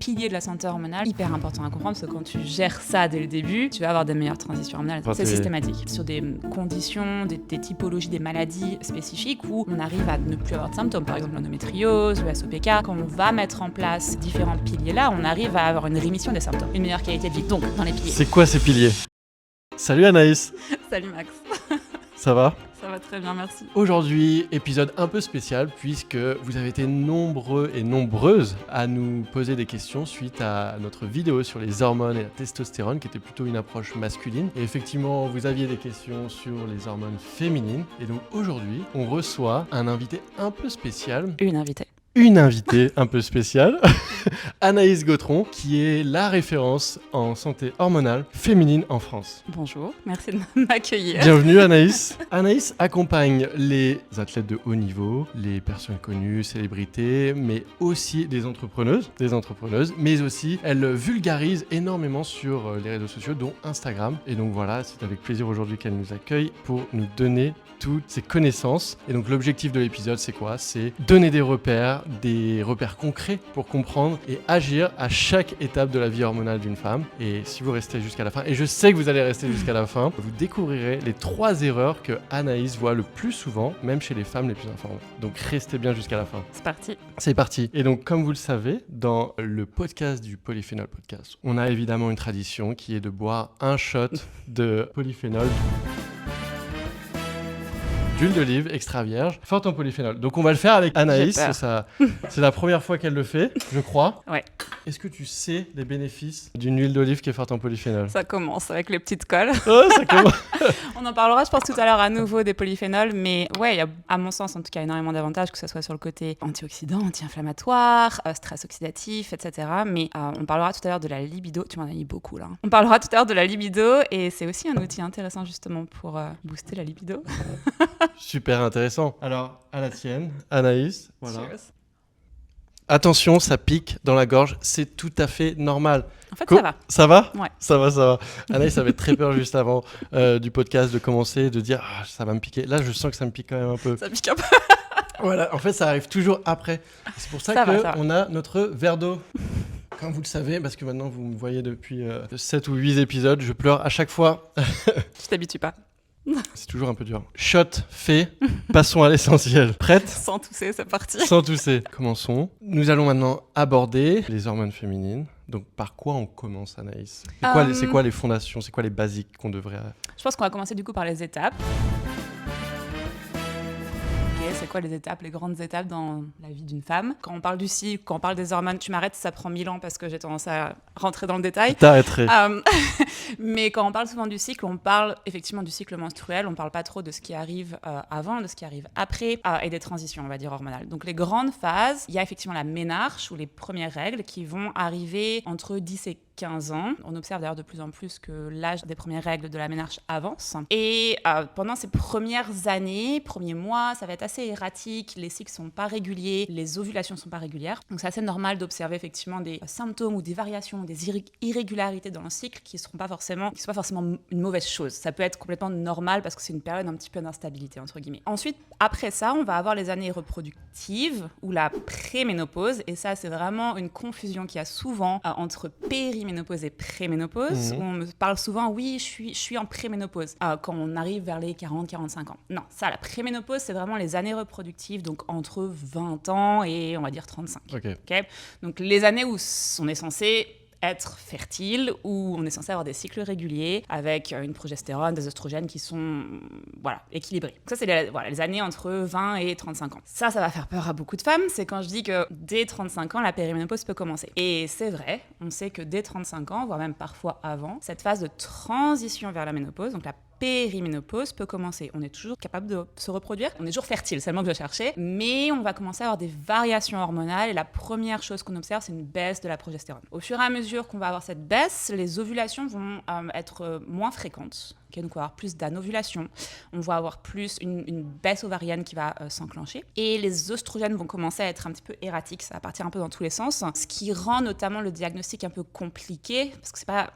piliers de la santé hormonale, hyper important à comprendre, parce que quand tu gères ça dès le début, tu vas avoir des meilleures transitions hormonales. C'est systématique. Sur des conditions, des typologies, des maladies spécifiques où on arrive à ne plus avoir de symptômes, par exemple l'endométriose, le SOPK, quand on va mettre en place différents piliers-là, on arrive à avoir une rémission des symptômes, une meilleure qualité de vie. Donc, dans les piliers. C'est quoi ces piliers ? Salut Anaïs. Salut Max. Ça va ? Ça va très bien, merci. Aujourd'hui, épisode un peu spécial puisque vous avez été nombreux et nombreuses à nous poser des questions suite à notre vidéo sur les hormones et la testostérone qui était plutôt une approche masculine. Et effectivement, vous aviez des questions sur les hormones féminines. Et donc aujourd'hui, on reçoit un invité un peu spécial. Une invitée un peu spéciale, Anaïs Gautron, qui est la référence en santé hormonale féminine en France. Bonjour, merci de m'accueillir. Bienvenue Anaïs. Anaïs accompagne les athlètes de haut niveau, les personnes connues, célébrités, mais aussi des entrepreneuses, mais aussi elle vulgarise énormément sur les réseaux sociaux, dont Instagram. Et donc voilà, c'est avec plaisir aujourd'hui qu'elle nous accueille pour nous donner toutes ses connaissances. Et donc l'objectif de l'épisode, c'est quoi ? C'est donner des repères concrets pour comprendre et agir à chaque étape de la vie hormonale d'une femme. Et si vous restez jusqu'à la fin, et je sais que vous allez rester jusqu'à la fin, vous découvrirez les 3 erreurs que Anaïs voit le plus souvent, même chez les femmes les plus informées. Donc restez bien jusqu'à la fin. C'est parti. Et donc comme vous le savez, dans le podcast du Polyphénol Podcast, on a évidemment une tradition qui est de boire un shot de polyphénol d'huile d'olive extra vierge, forte en polyphénol. Donc on va le faire avec Anaïs, c'est la première fois qu'elle le fait, je crois. Ouais. Est-ce que tu sais les bénéfices d'une huile d'olive qui est forte en polyphénol ? Ça commence avec les petites colles. Ouais, ça commence. On en parlera, je pense, tout à l'heure à nouveau des polyphénols, mais ouais, il y a, à mon sens, en tout cas, énormément d'avantages, que ce soit sur le côté antioxydant, anti-inflammatoire, stress oxydatif, etc. Mais on parlera tout à l'heure de la libido. Tu m'en as mis beaucoup, là. On parlera tout à l'heure de la libido, et c'est aussi un outil intéressant, justement, pour booster la libido. Super intéressant. Alors, à la tienne, Anaïs. Voilà. Cheers. Attention, ça pique dans la gorge, c'est tout à fait normal. En fait, ça va. Ça va ? Ouais. Ça va. Anaïs avait très peur juste avant du podcast de commencer, de dire ça va me piquer. Là, je sens que ça me pique quand même un peu. Ça pique un peu. Voilà, en fait, ça arrive toujours après. C'est pour ça qu'on a notre verre d'eau. Comme vous le savez, parce que maintenant vous me voyez depuis 7 ou 8 épisodes, je pleure à chaque fois. Je t'habitue pas. C'est toujours un peu dur. Shot fait, passons à l'essentiel. Prête ? Sans tousser, c'est parti. Sans tousser. Commençons. Nous allons maintenant aborder les hormones féminines. Donc par quoi on commence, Anaïs ? C'est quoi les fondations ? C'est quoi les basiques qu'on devrait... Je pense qu'on va commencer du coup par les étapes. C'est quoi les étapes, les grandes étapes dans la vie d'une femme ? Quand on parle du cycle, quand on parle des hormones, tu m'arrêtes, ça prend 1000 ans parce que j'ai tendance à rentrer dans le détail. Je t'arrêterai. Mais quand on parle souvent du cycle, on parle effectivement du cycle menstruel, on parle pas trop de ce qui arrive avant, de ce qui arrive après, et des transitions, on va dire, hormonales. Donc les grandes phases, il y a effectivement la ménarche ou les premières règles qui vont arriver entre 10 et 15 ans. On observe d'ailleurs de plus en plus que l'âge des premières règles de la ménarche avance. Et pendant ces premières années, premiers mois, ça va être assez erratique, les cycles sont pas réguliers, les ovulations sont pas régulières. Donc c'est assez normal d'observer effectivement des symptômes ou des variations, des irrégularités dans le cycle qui sont pas forcément une mauvaise chose. Ça peut être complètement normal parce que c'est une période un petit peu d'instabilité, entre guillemets. Ensuite, après ça, on va avoir les années reproductives ou la préménopause. Et ça, c'est vraiment une confusion qu'il y a souvent entre périménopause et préménopause, où on me parle souvent, oui, je suis en préménopause, quand on arrive vers les 40-45 ans. Non, ça, la préménopause, c'est vraiment les années reproductives, donc entre 20 ans et, on va dire, 35. Okay. Donc, les années où on est censé être fertile, où on est censé avoir des cycles réguliers avec une progestérone, des oestrogènes qui sont équilibrés. Donc ça, c'est les années entre 20 et 35 ans. Ça va faire peur à beaucoup de femmes. C'est quand je dis que dès 35 ans, la périménopause peut commencer. Et c'est vrai, on sait que dès 35 ans, voire même parfois avant, cette phase de transition vers la ménopause, donc la périménopause peut commencer. On est toujours capable de se reproduire, on est toujours fertile, c'est le mot que je cherchais, mais on va commencer à avoir des variations hormonales et la première chose qu'on observe, c'est une baisse de la progestérone. Au fur et à mesure qu'on va avoir cette baisse, les ovulations vont être moins fréquentes. Okay, donc on va avoir plus d'anovulation, on va avoir plus une baisse ovarienne qui va s'enclencher. Et les oestrogènes vont commencer à être un petit peu erratiques, ça va partir un peu dans tous les sens, ce qui rend notamment le diagnostic un peu compliqué, parce que c'est pas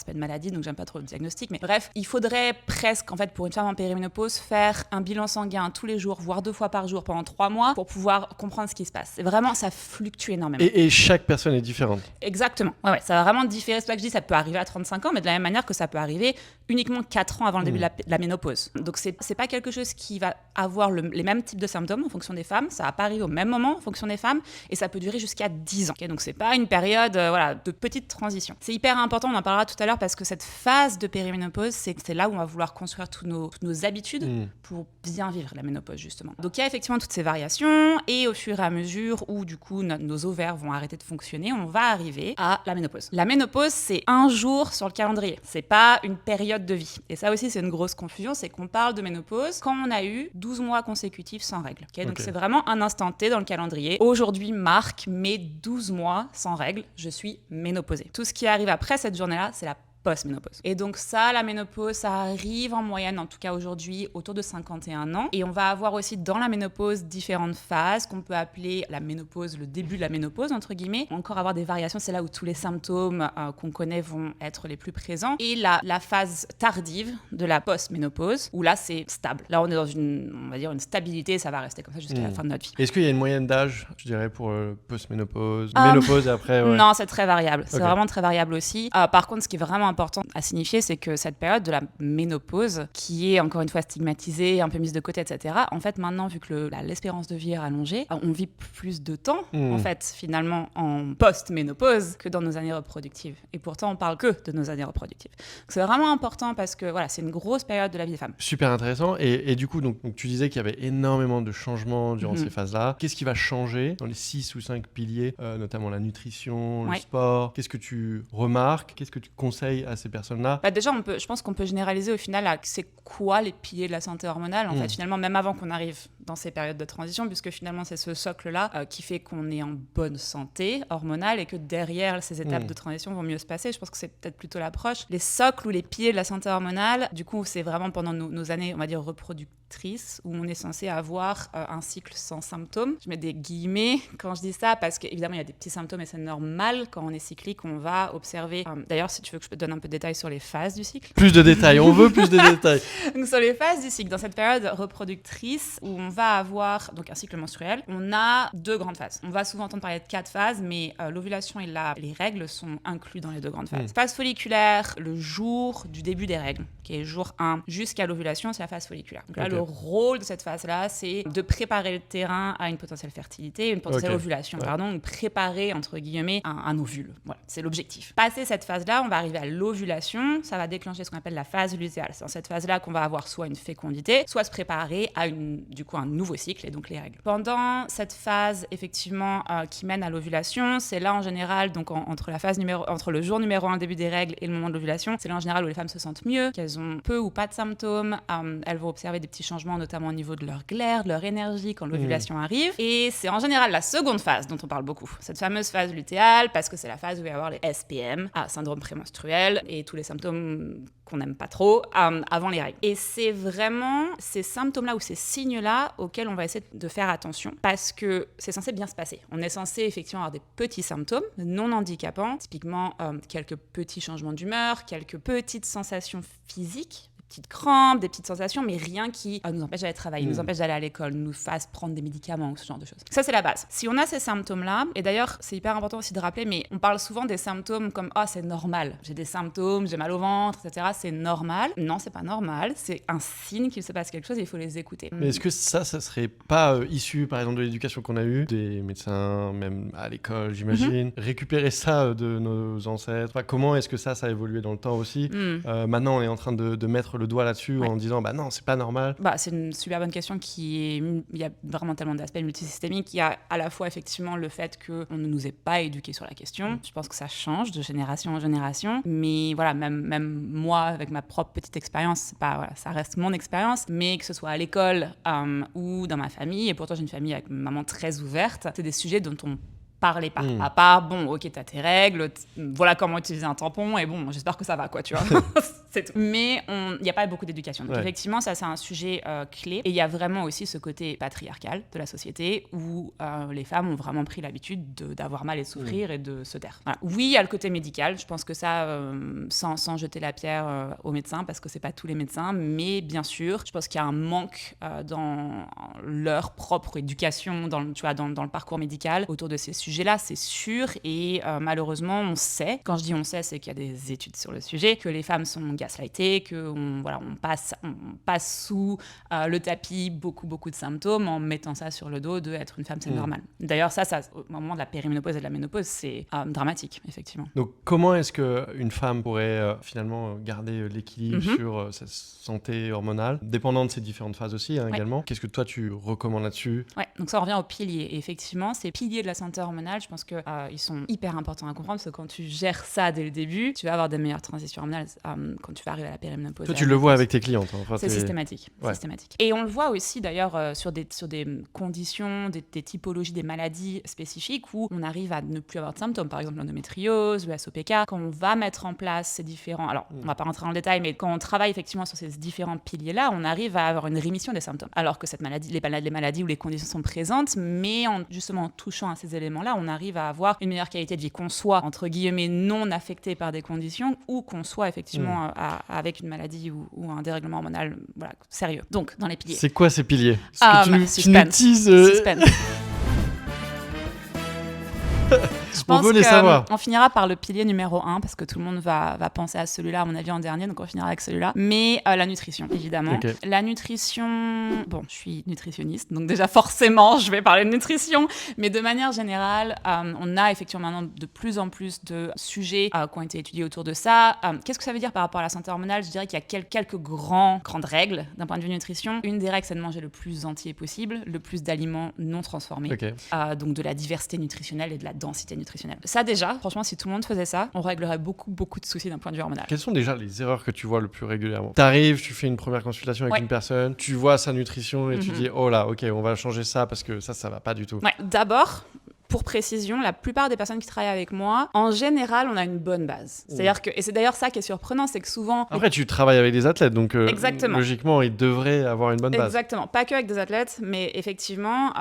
une maladie, donc j'aime pas trop le diagnostic, mais bref, il faudrait presque, en fait, pour une femme en périménopause, faire un bilan sanguin tous les jours, voire 2 fois par jour pendant 3 mois, pour pouvoir comprendre ce qui se passe. C'est vraiment, ça fluctue énormément. Et chaque personne est différente. Exactement. Ouais, ça va vraiment différer. C'est pas que je dis ça peut arriver à 35 ans, mais de la même manière que ça peut arriver uniquement 4 ans avant le début de la ménopause. Donc c'est pas quelque chose qui va avoir les mêmes types de symptômes en fonction des femmes. Ça va pas arriver au même moment en fonction des femmes, et ça peut durer jusqu'à 10 ans. Okay, donc c'est pas une période de petite transition. C'est hyper important, on en parlera tout à l'heure, parce que cette phase de périménopause, c'est là où on va vouloir construire toutes nos habitudes pour bien vivre la ménopause, justement. Donc il y a effectivement toutes ces variations, et au fur et à mesure où du coup nos ovaires vont arrêter de fonctionner, on va arriver à la ménopause. La ménopause, c'est un jour sur le calendrier. C'est pas une période de vie. Et ça aussi, c'est une grosse confusion, c'est qu'on parle de ménopause quand on a eu 12 mois consécutifs sans règles. Okay, donc c'est vraiment un instant T dans le calendrier. Aujourd'hui marque mes 12 mois sans règles, je suis ménopausée. Tout ce qui arrive après cette journée-là, c'est la post-ménopause. Et donc ça, la ménopause, ça arrive en moyenne, en tout cas aujourd'hui, autour de 51 ans. Et on va avoir aussi dans la ménopause différentes phases qu'on peut appeler la ménopause, le début de la ménopause, entre guillemets. On va encore avoir des variations, c'est là où tous les symptômes qu'on connaît vont être les plus présents. Et la phase tardive de la post-ménopause, où là, c'est stable. Là, on est dans on va dire une stabilité, ça va rester comme ça jusqu'à la fin de notre vie. Est-ce qu'il y a une moyenne d'âge, je dirais, pour post-ménopause, ménopause et après Non, c'est très variable. C'est vraiment très variable aussi. Par contre, ce qui est vraiment important à signifier, c'est que cette période de la ménopause, qui est encore une fois stigmatisée, un peu mise de côté, etc., en fait, maintenant, vu que l'espérance de vie est rallongée, on vit plus de temps, en fait, finalement, en post-ménopause que dans nos années reproductives. Et pourtant, on parle que de nos années reproductives. Donc, c'est vraiment important parce que, voilà, c'est une grosse période de la vie des femmes. Super intéressant. Et du coup, donc, tu disais qu'il y avait énormément de changements durant ces phases-là. Qu'est-ce qui va changer dans les 6 ou 5 piliers, notamment la nutrition, le sport? Qu'est-ce que tu remarques? Qu'est-ce que tu conseilles à ces personnes-là? Déjà, je pense qu'on peut généraliser au final à c'est quoi les piliers de la santé hormonale, en fait, finalement, même avant qu'on arrive dans ces périodes de transition, puisque finalement, c'est ce socle-là qui fait qu'on est en bonne santé hormonale et que derrière ces étapes de transition vont mieux se passer. Je pense que c'est peut-être plutôt l'approche. Les socles ou les piliers de la santé hormonale, du coup, c'est vraiment pendant nos années, on va dire, reproductrices, où on est censé avoir un cycle sans symptômes. Je mets des guillemets quand je dis ça, parce qu'évidemment, il y a des petits symptômes et c'est normal. Quand on est cyclique, on va observer... D'ailleurs, si tu veux que je te donne un peu de détails sur les phases du cycle. Plus de détails, on veut plus de détails. Donc, sur les phases du cycle, dans cette période reproductrice où on va avoir donc un cycle menstruel, on a 2 grandes phases. On va souvent entendre parler de 4 phases, mais l'ovulation et les règles sont inclus dans les 2 grandes phases. Phase folliculaire, le jour du début des règles, qui est jour 1 jusqu'à l'ovulation, c'est la phase folliculaire. Donc là, le rôle de cette phase-là, c'est de préparer le terrain à une potentielle fertilité, une potentielle ovulation, donc préparer, entre guillemets, un ovule. Voilà, c'est l'objectif. Passer cette phase-là, on va arriver à l'ovulation, ça va déclencher ce qu'on appelle la phase lutéale. C'est dans cette phase-là qu'on va avoir soit une fécondité, soit se préparer à un nouveau cycle, et donc les règles. Pendant cette phase, effectivement, qui mène à l'ovulation, c'est là en général, donc entre le jour numéro 1, le début des règles, et le moment de l'ovulation, c'est là en général où les femmes se sentent mieux, qu'elles ont peu ou pas de symptômes, elles vont observer des petits changements, notamment au niveau de leur glaire, de leur énergie quand l'ovulation arrive. Et c'est en général la seconde phase dont on parle beaucoup, cette fameuse phase lutéale, parce que c'est la phase où il va y avoir les SPM, syndrome prémenstruel, et tous les symptômes qu'on n'aime pas trop avant les règles. Et c'est vraiment ces symptômes-là ou ces signes-là auxquels on va essayer de faire attention, parce que c'est censé bien se passer. On est censé effectivement avoir des petits symptômes non handicapants, typiquement quelques petits changements d'humeur, quelques petites sensations physiques, petites crampes, des petites sensations, mais rien qui nous empêche d'aller travailler, nous empêche d'aller à l'école, nous fasse prendre des médicaments ou ce genre de choses. Ça, c'est la base. Si on a ces symptômes-là, et d'ailleurs, c'est hyper important aussi de rappeler, mais on parle souvent des symptômes comme « Ah, c'est normal, j'ai des symptômes, j'ai mal au ventre, etc. » C'est normal. Non, c'est pas normal. C'est un signe qu'il se passe quelque chose et il faut les écouter. Mais est-ce que ça serait pas issu, par exemple, de l'éducation qu'on a eue, des médecins, même à l'école, j'imagine, récupérer ça de nos ancêtres? Enfin, comment est-ce que ça a évolué dans le temps aussi? Maintenant, on est en train de mettre le doigt là-dessus en disant bah non, c'est pas normal. C'est une super bonne question il y a vraiment tellement d'aspects multisystémiques. Il y a à la fois effectivement le fait qu'on ne nous ait pas éduqués sur la question. Je pense que ça change de génération en génération, mais voilà, même moi avec ma propre petite expérience, c'est pas, voilà, ça reste mon expérience, mais que ce soit à l'école ou dans ma famille, et pourtant j'ai une famille avec une maman très ouverte, c'est des sujets dont on par les pas. À part, bon, ok, t'as tes règles, voilà comment utiliser un tampon, et bon, j'espère que ça va, quoi, tu vois. C'est tout. Mais il n'y a pas beaucoup d'éducation. Donc effectivement, ça, c'est un sujet clé. Et il y a vraiment aussi ce côté patriarcal de la société où les femmes ont vraiment pris l'habitude d'avoir mal et de souffrir et de se taire. Voilà. Oui, il y a le côté médical. Je pense que ça, sans jeter la pierre aux médecins, parce que c'est pas tous les médecins, mais bien sûr, je pense qu'il y a un manque dans leur propre éducation, dans le parcours médical autour de ces sujets-là, c'est sûr. Et malheureusement, on sait, quand je dis on sait, c'est qu'il y a des études sur le sujet, que les femmes sont gaslightées, qu'on passe sous le tapis beaucoup de symptômes en mettant ça sur le dos de être une femme, c'est normal. D'ailleurs, ça, au moment de la périménopause et de la ménopause, c'est dramatique, effectivement. Donc, comment est-ce qu'une femme pourrait finalement garder l'équilibre sur sa santé hormonale, dépendant de ces différentes phases aussi, également. Qu'est-ce que toi, tu recommandes là-dessus ? Ouais, donc ça, on revient aux piliers. Et effectivement, ces piliers de la santé hormonale, je pense qu'ils sont hyper importants à comprendre, parce que quand tu gères ça dès le début, tu vas avoir des meilleures transitions hormonales quand tu vas arriver à la périménopause. Toi, tu le vois avec tes clientes. Enfin, c'est systématique. Et on le voit aussi, d'ailleurs, sur des conditions, des typologies, des maladies spécifiques où on arrive à ne plus avoir de symptômes. Par exemple, l'endométriose, le SOPK. Quand on va mettre en place ces différents... Alors, on va pas rentrer dans le détail, mais quand on travaille effectivement sur ces différents piliers-là, on arrive à avoir une rémission des symptômes. Alors que les maladies où les conditions sont présentes, mais justement en touchant à ces éléments-là, on arrive à avoir une meilleure qualité de vie, qu'on soit, entre guillemets, non affecté par des conditions ou qu'on soit effectivement avec une maladie ou un dérèglement hormonal sérieux. Donc, dans les piliers. C'est quoi ces piliers ? Tu nous teases, Suspense. Je pense qu'on finira par le pilier numéro 1 parce que tout le monde va penser à celui-là, à mon avis, en dernier, donc on finira avec celui-là. Mais la nutrition, évidemment. Okay. La nutrition, bon, je suis nutritionniste, donc déjà forcément, je vais parler de nutrition. Mais de manière générale, on a effectivement maintenant de plus en plus de sujets qui ont été étudiés autour de ça. Qu'est-ce que ça veut dire par rapport à la santé hormonale ? Je dirais qu'il y a quelques grandes règles d'un point de vue nutrition. Une des règles, c'est de manger le plus entier possible, le plus d'aliments non transformés. Okay. Donc de la diversité nutritionnelle et de la densité nutritionnelle. Ça déjà, franchement, si tout le monde faisait ça, on réglerait beaucoup de soucis d'un point de vue hormonal. Quelles sont déjà les erreurs que tu vois le plus régulièrement ? T'arrives, tu fais une première consultation avec une personne, tu vois sa nutrition et tu dis oh là, ok, on va changer ça parce que ça va pas du tout. Ouais, d'abord, pour précision, la plupart des personnes qui travaillent avec moi, en général, on a une bonne base. C'est-à-dire que, et c'est d'ailleurs ça qui est surprenant, c'est que souvent... Après, tu travailles avec des athlètes, donc logiquement, ils devraient avoir une bonne base. Exactement. Pas que avec des athlètes, mais effectivement,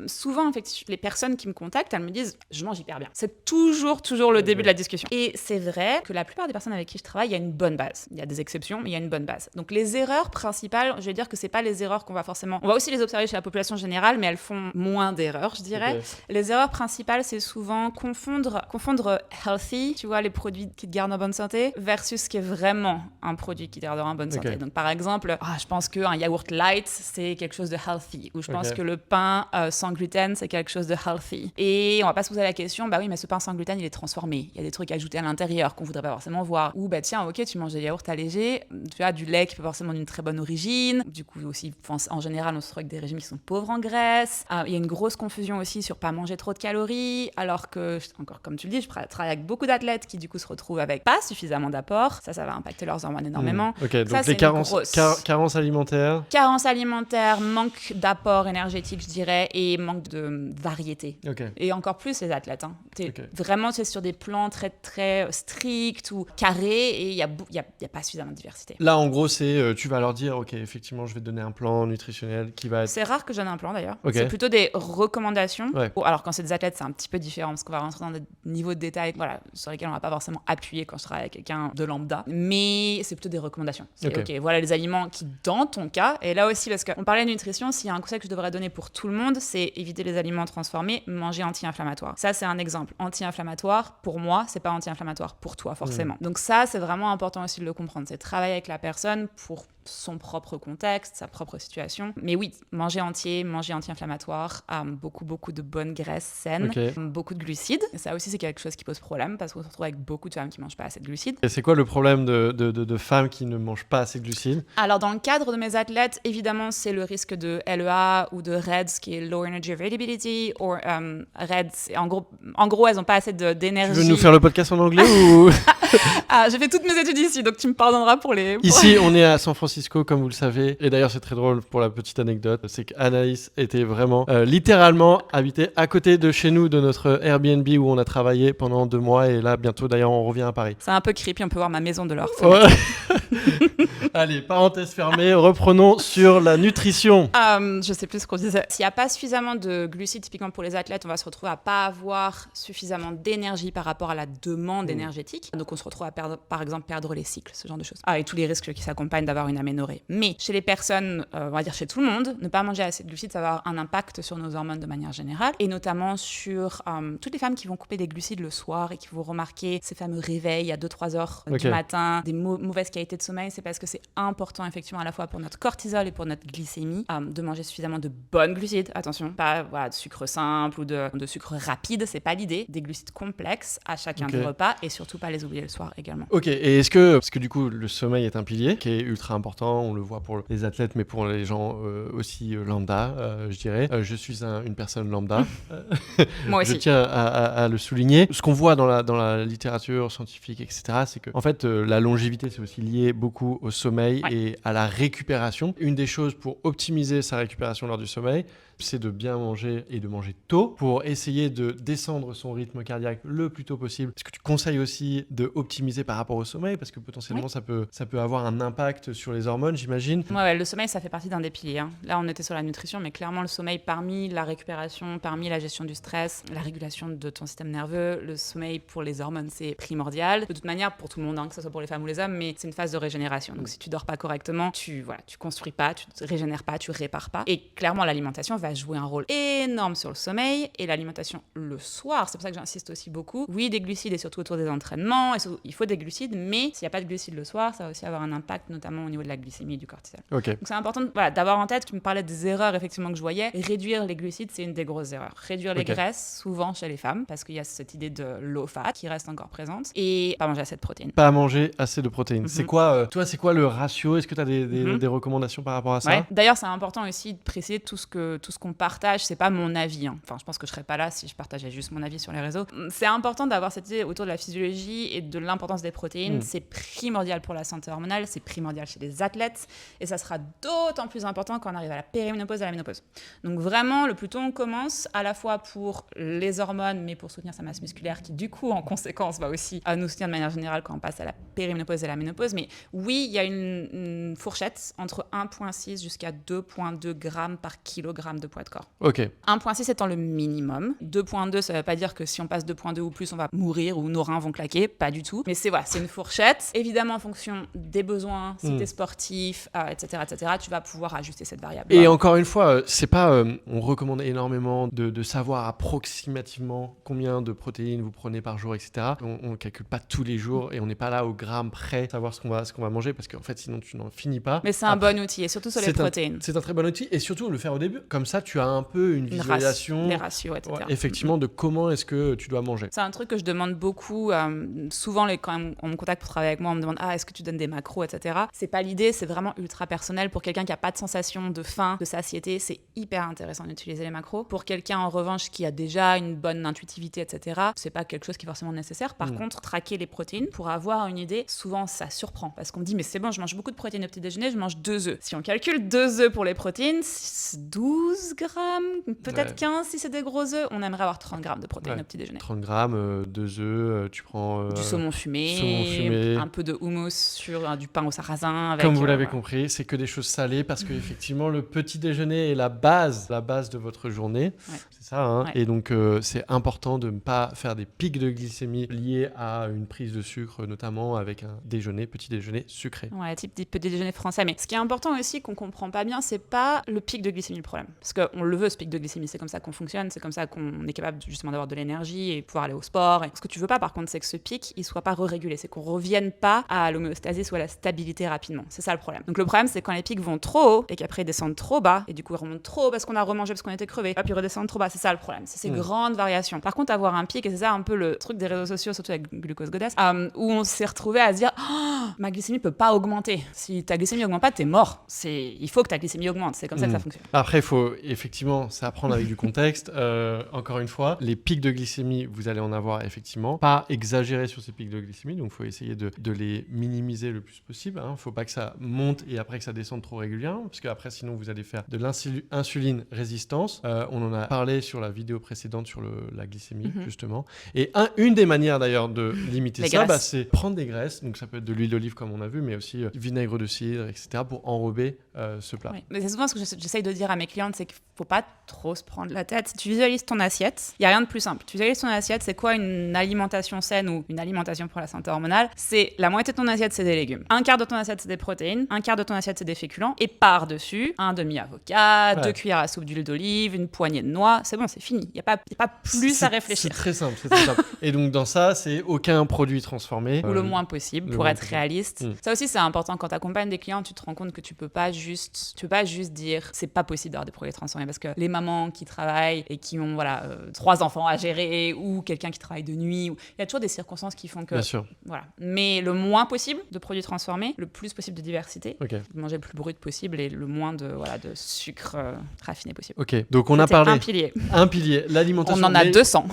souvent, les personnes qui me contactent, elles me disent « je mange hyper bien ». C'est toujours le début de la discussion. Et c'est vrai que la plupart des personnes avec qui je travaille, il y a une bonne base. Il y a des exceptions, mais il y a une bonne base. Donc les erreurs principales, je vais dire que c'est pas les erreurs qu'on va forcément... On va aussi les observer chez la population générale, mais elles font moins d'erreurs, je dirais. Okay. Les erreurs principale, c'est souvent confondre healthy, tu vois, les produits qui te gardent en bonne santé, versus ce qui est vraiment un produit qui te gardera en bonne santé. Donc, par exemple, je pense qu'un yaourt light, c'est quelque chose de healthy. Ou je pense que le pain sans gluten, c'est quelque chose de healthy. Et on va pas se poser la question, bah oui, mais ce pain sans gluten, il est transformé. Il y a des trucs ajoutés à l'intérieur qu'on voudrait pas forcément voir. Ou bah tiens, ok, tu manges des yaourts allégés, tu as du lait qui peut forcément d'une très bonne origine. Du coup, aussi, en général, on se retrouve avec des régimes qui sont pauvres en graisse. Il y a une grosse confusion aussi sur pas manger trop de calories, alors que, encore comme tu le dis, je travaille avec beaucoup d'athlètes qui du coup se retrouvent avec pas suffisamment d'apport. Ça va impacter leurs hormones énormément. Ok, donc ça, les carences alimentaires. Carences alimentaires, manque d'apport énergétique, je dirais, et manque de variété. Et encore plus les athlètes. Hein. Vraiment, c'est sur des plans très, très stricts ou carrés et il n'y a pas suffisamment de diversité. Là, en gros, c'est tu vas leur dire, ok, effectivement, je vais te donner un plan nutritionnel qui va être... C'est rare que je donne un plan d'ailleurs. C'est plutôt des recommandations. Alors, quand c'est des athlètes, c'est un petit peu différent parce qu'on va rentrer dans des niveaux de détail sur lesquels on va pas forcément appuyer quand je travaille avec quelqu'un de lambda, mais c'est plutôt des recommandations. Ok, voilà les aliments qui, dans ton cas, et là aussi parce qu'on parlait de nutrition, s'il y a un conseil que je devrais donner pour tout le monde, c'est éviter les aliments transformés, manger anti-inflammatoire. Ça, c'est un exemple. Anti-inflammatoire, pour moi, c'est pas anti-inflammatoire pour toi forcément. Donc ça, c'est vraiment important aussi de le comprendre. C'est travailler avec la personne pour son propre contexte, sa propre situation. Mais oui, manger entier, manger anti-inflammatoire, beaucoup de bonnes graisses saines, beaucoup de glucides. Et ça aussi, c'est quelque chose qui pose problème parce qu'on se retrouve avec beaucoup de femmes qui ne mangent pas assez de glucides. Et c'est quoi le problème de femmes qui ne mangent pas assez de glucides ? Alors, dans le cadre de mes athlètes, évidemment, c'est le risque de LEA ou de REDS, qui est Low Energy Availability, ou REDS. En gros, elles n'ont pas assez d'énergie. Tu veux nous faire le podcast en anglais ou... J'ai fait toutes mes études ici, donc tu me pardonneras pour les... Ici, on est à San Francisco, comme vous le savez. Et d'ailleurs, c'est très drôle pour la petite anecdote. C'est qu'Anaïs était vraiment, littéralement, habitée à côté de chez nous, de notre Airbnb où on a travaillé pendant 2 mois. Et là, bientôt, d'ailleurs, on revient à Paris. C'est un peu creepy, on peut voir ma maison de leur Ouais. Allez, parenthèse fermée. Reprenons sur la nutrition. Je sais plus ce qu'on disait. S'il n'y a pas suffisamment de glucides, typiquement pour les athlètes, on va se retrouver à pas avoir suffisamment d'énergie par rapport à la demande énergétique. Donc on se retrouve à perdre, par exemple, perdre les cycles, ce genre de choses. Et tous les risques qui s'accompagnent d'avoir une aménorrhée. Mais chez les personnes, on va dire chez tout le monde, ne pas manger assez de glucides, ça va avoir un impact sur nos hormones de manière générale, et notamment sur toutes les femmes qui vont couper des glucides le soir et qui vont remarquer ces fameux réveils à 2-3 heures du matin, des mauvaises qualités de sommeil. C'est parce que c'est important effectivement à la fois pour notre cortisol et pour notre glycémie de manger suffisamment de bonnes glucides. Attention, pas de sucre simple ou de sucre rapide, c'est pas l'idée. Des glucides complexes à chacun des repas et surtout pas les oublier le soir également. Ok, et parce que du coup le sommeil est un pilier qui est ultra important, on le voit pour les athlètes mais pour les gens aussi lambda, je dirais. Je suis une personne lambda. Moi aussi. Je tiens à le souligner. Ce qu'on voit dans la littérature scientifique, etc., c'est que en fait la longévité c'est aussi lié beaucoup au sommeil et à la récupération. Une des choses pour optimiser sa récupération lors du sommeil, c'est de bien manger et de manger tôt pour essayer de descendre son rythme cardiaque le plus tôt possible. Est-ce que tu conseilles aussi de optimiser par rapport au sommeil parce que potentiellement ça peut avoir un impact sur les hormones, j'imagine. Ouais, le sommeil ça fait partie d'un des piliers. Hein. Là on était sur la nutrition, mais clairement le sommeil parmi la récupération, parmi la gestion du stress, la régulation de ton système nerveux, le sommeil pour les hormones c'est primordial. De toute manière pour tout le monde, hein, que ce soit pour les femmes ou les hommes, mais c'est une phase de régénération. Donc si tu dors pas correctement, tu construis pas, tu te régénères pas, tu répares pas. Et clairement l'alimentation va jouer un rôle énorme sur le sommeil et l'alimentation le soir. C'est pour ça que j'insiste aussi beaucoup. Oui, des glucides et surtout autour des entraînements. Il faut des glucides, mais s'il n'y a pas de glucides le soir, ça va aussi avoir un impact notamment au niveau de la glycémie et du cortisol. Okay. Donc c'est important d'avoir en tête, tu me parlais des erreurs effectivement que je voyais. Réduire les glucides, c'est une des grosses erreurs. Réduire les graisses, souvent chez les femmes, parce qu'il y a cette idée de low fat qui reste encore présente. Et pas manger assez de protéines. Pas manger assez de protéines. C'est quoi, toi, c'est quoi le ratio? Est-ce que tu as des recommandations par rapport à ça? D'ailleurs, c'est important aussi de préciser tout ce qu'on partage, c'est pas mon avis. Hein. Enfin, je pense que je serais pas là si je partageais juste mon avis sur les réseaux. C'est important d'avoir cette idée autour de la physiologie et de l'importance des protéines. C'est primordial pour la santé hormonale, c'est primordial chez les athlètes, et ça sera d'autant plus important quand on arrive à la périménopause et à la ménopause. Donc vraiment, le plus tôt on commence, à la fois pour les hormones, mais pour soutenir sa masse musculaire, qui du coup, en conséquence, va aussi nous soutenir de manière générale quand on passe à la périménopause et à la ménopause. Mais oui, il y a une fourchette entre 1,6 jusqu'à 2,2 grammes par kilogramme de poids de corps. Ok. 1,6 étant le minimum. 2,2, ça ne veut pas dire que si on passe 2,2 ou plus, on va mourir ou nos reins vont claquer. Pas du tout. Mais c'est une fourchette. Évidemment, en fonction des besoins, si tu es sportif, etc., tu vas pouvoir ajuster cette variable. Et encore une fois, c'est pas... on recommande énormément de savoir approximativement combien de protéines vous prenez par jour, etc. On ne calcule pas tous les jours et on n'est pas là au gramme près savoir ce qu'on va manger parce qu'en fait, sinon, tu n'en finis pas. Mais c'est un bon outil, et surtout sur les protéines. C'est un très bon outil, et surtout le faire au début. Comme ça, tu as un peu une visualisation, les ratios, etc. Effectivement, de comment est-ce que tu dois manger. C'est un truc que je demande beaucoup. Souvent, quand on me contacte pour travailler avec moi, on me demande est-ce que tu donnes des macros, etc. C'est pas l'idée, c'est vraiment ultra personnel. Pour quelqu'un qui a pas de sensation de faim, de satiété, c'est hyper intéressant d'utiliser les macros. Pour quelqu'un, en revanche, qui a déjà une bonne intuitivité, etc., c'est pas quelque chose qui est forcément nécessaire. Par contre, traquer les protéines pour avoir une idée, souvent ça surprend parce qu'on me dit mais c'est bon, je mange beaucoup de protéines au petit déjeuner, je mange 2 œufs. Si on calcule 2 œufs pour les protéines, 12 grammes, peut-être 15 si c'est des gros œufs, on aimerait avoir 30 grammes de protéines au petit déjeuner. 30 grammes, 2 œufs, tu prends... du saumon fumé, un peu de houmous sur du pain au sarrasin. Avec, comme vous l'avez compris, c'est que des choses salées parce qu'effectivement, le petit déjeuner est la base de votre journée. Ouais. C'est ça, hein. Ouais. Et donc, c'est important de ne pas faire des pics de glycémie liés à une prise de sucre, notamment avec un petit déjeuner sucré. Ouais, type petit déjeuner français. Mais ce qui est important aussi, qu'on comprend pas bien, c'est pas le pic de glycémie le problème. Parce qu'on le veut, ce pic de glycémie, c'est comme ça qu'on fonctionne, c'est comme ça qu'on est capable justement d'avoir de l'énergie et pouvoir aller au sport. Et ce que tu veux pas, par contre, c'est que ce pic, il soit pas régulé, c'est qu'on revienne pas à l'homéostasie ou à la stabilité rapidement. C'est ça le problème. Donc le problème, c'est quand les pics vont trop haut et qu'après ils descendent trop bas, et du coup ils remontent trop haut parce qu'on a remangé, parce qu'on était crevé, puis ils redescendent trop bas. C'est ça le problème, c'est ces grandes variations. Par contre, avoir un pic, et c'est ça un peu le truc des réseaux sociaux, surtout avec Glucose Goddess, où on s'est retrouvé à se dire ma glycémie peut pas augmenter. Si ta glycémie augmente pas, t'es mort. Il faut que ta glycémie augmente. C'est comme ça que ça fonctionne. Après, il faut effectivement s'apprendre avec du contexte. Encore une fois, les pics de glycémie, vous allez en avoir effectivement. Pas exagérer sur ces pics de glycémie, donc il faut essayer de les minimiser le plus possible. Il ne faut pas que ça monte et après que ça descende trop régulièrement, parce qu'après, sinon, vous allez faire de l'insuline résistance. On en a parlé sur la vidéo précédente sur la glycémie, justement. Et une des manières d'ailleurs de limiter ça, c'est prendre des graisses. Donc ça peut être de l'huile d'olive comme on a vu, mais aussi vinaigre de cidre, etc. pour enrober ce plat. Oui. Mais c'est souvent ce que j'essaye de dire à mes clientes, c'est qu'il ne faut pas trop se prendre la tête. Si tu visualises ton assiette, il n'y a rien de plus simple. Tu visualises ton assiette, c'est quoi une alimentation saine ou une alimentation pour la santé hormonale? C'est la moitié de ton assiette, c'est des légumes. Un quart de ton assiette, c'est des protéines. Un quart de ton assiette, c'est des féculents. Et par-dessus, un demi-avocat, 2 cuillères à soupe d'huile d'olive, une poignée de noix. C'est bon, c'est fini. Il n'y a pas plus à réfléchir. C'est très simple. Et donc dans ça, c'est aucun produit transformé. Ou le moins possible pour être réaliste. Ça aussi, c'est important. Quand tu accompagnes des clients, tu te rends compte que tu peux pas juste dire c'est pas possible d'avoir des produits transformés, parce que les mamans qui travaillent et qui ont 3 enfants à gérer, ou quelqu'un qui travaille de nuit, il y a toujours des circonstances qui font que Bien sûr. Voilà. Mais le moins possible de produits transformés, le plus possible de diversité, manger le plus brut possible et le moins de sucre raffiné possible. Ok, donc on a parlé un pilier, l'alimentation. On en a 200.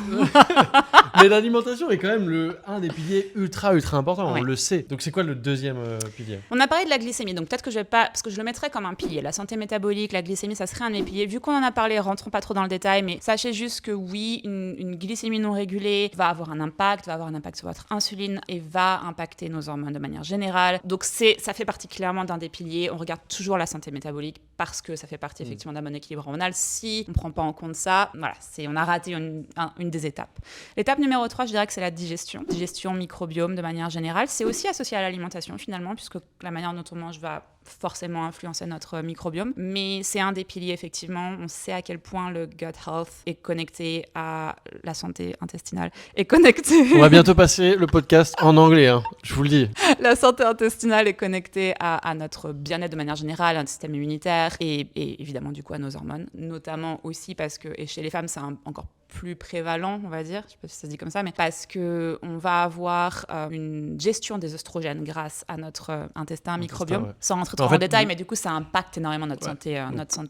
Mais l'alimentation est quand même un des piliers ultra important, on le sait. Donc c'est quoi le deuxième pilier? On a parlé de la glycémie, donc peut-être que je vais pas, parce que je le mettrais comme un pilier. La santé métabolique, la glycémie, ça serait un de mes piliers. Vu qu'on en a parlé, rentrons pas trop dans le détail, mais sachez juste que oui, une glycémie non régulée va avoir un impact sur votre insuline et va impacter nos hormones de manière générale. Donc ça fait partie clairement d'un des piliers. On regarde toujours la santé métabolique parce que ça fait partie effectivement d'un bon équilibre hormonal. Si on prend pas en compte ça, on a raté une des étapes. L'étape numéro 3, je dirais que c'est la digestion microbiome de manière générale. C'est aussi associé à l'alimentation finalement, puisque la manière dont on mange va forcément influencer notre microbiome, mais c'est un des piliers effectivement. On sait à quel point le gut health est connecté à la santé intestinale, On va bientôt passer le podcast en anglais, je vous le dis. La santé intestinale est connectée à notre bien-être de manière générale, à notre système immunitaire et évidemment du coup à nos hormones, notamment aussi parce que, et chez les femmes c'est encore plus prévalent, on va dire, je sais pas si ça se dit comme ça, mais parce que on va avoir une gestion des oestrogènes grâce à notre intestin microbiome, sans rentrer trop en détail, mais du coup ça impacte énormément notre santé.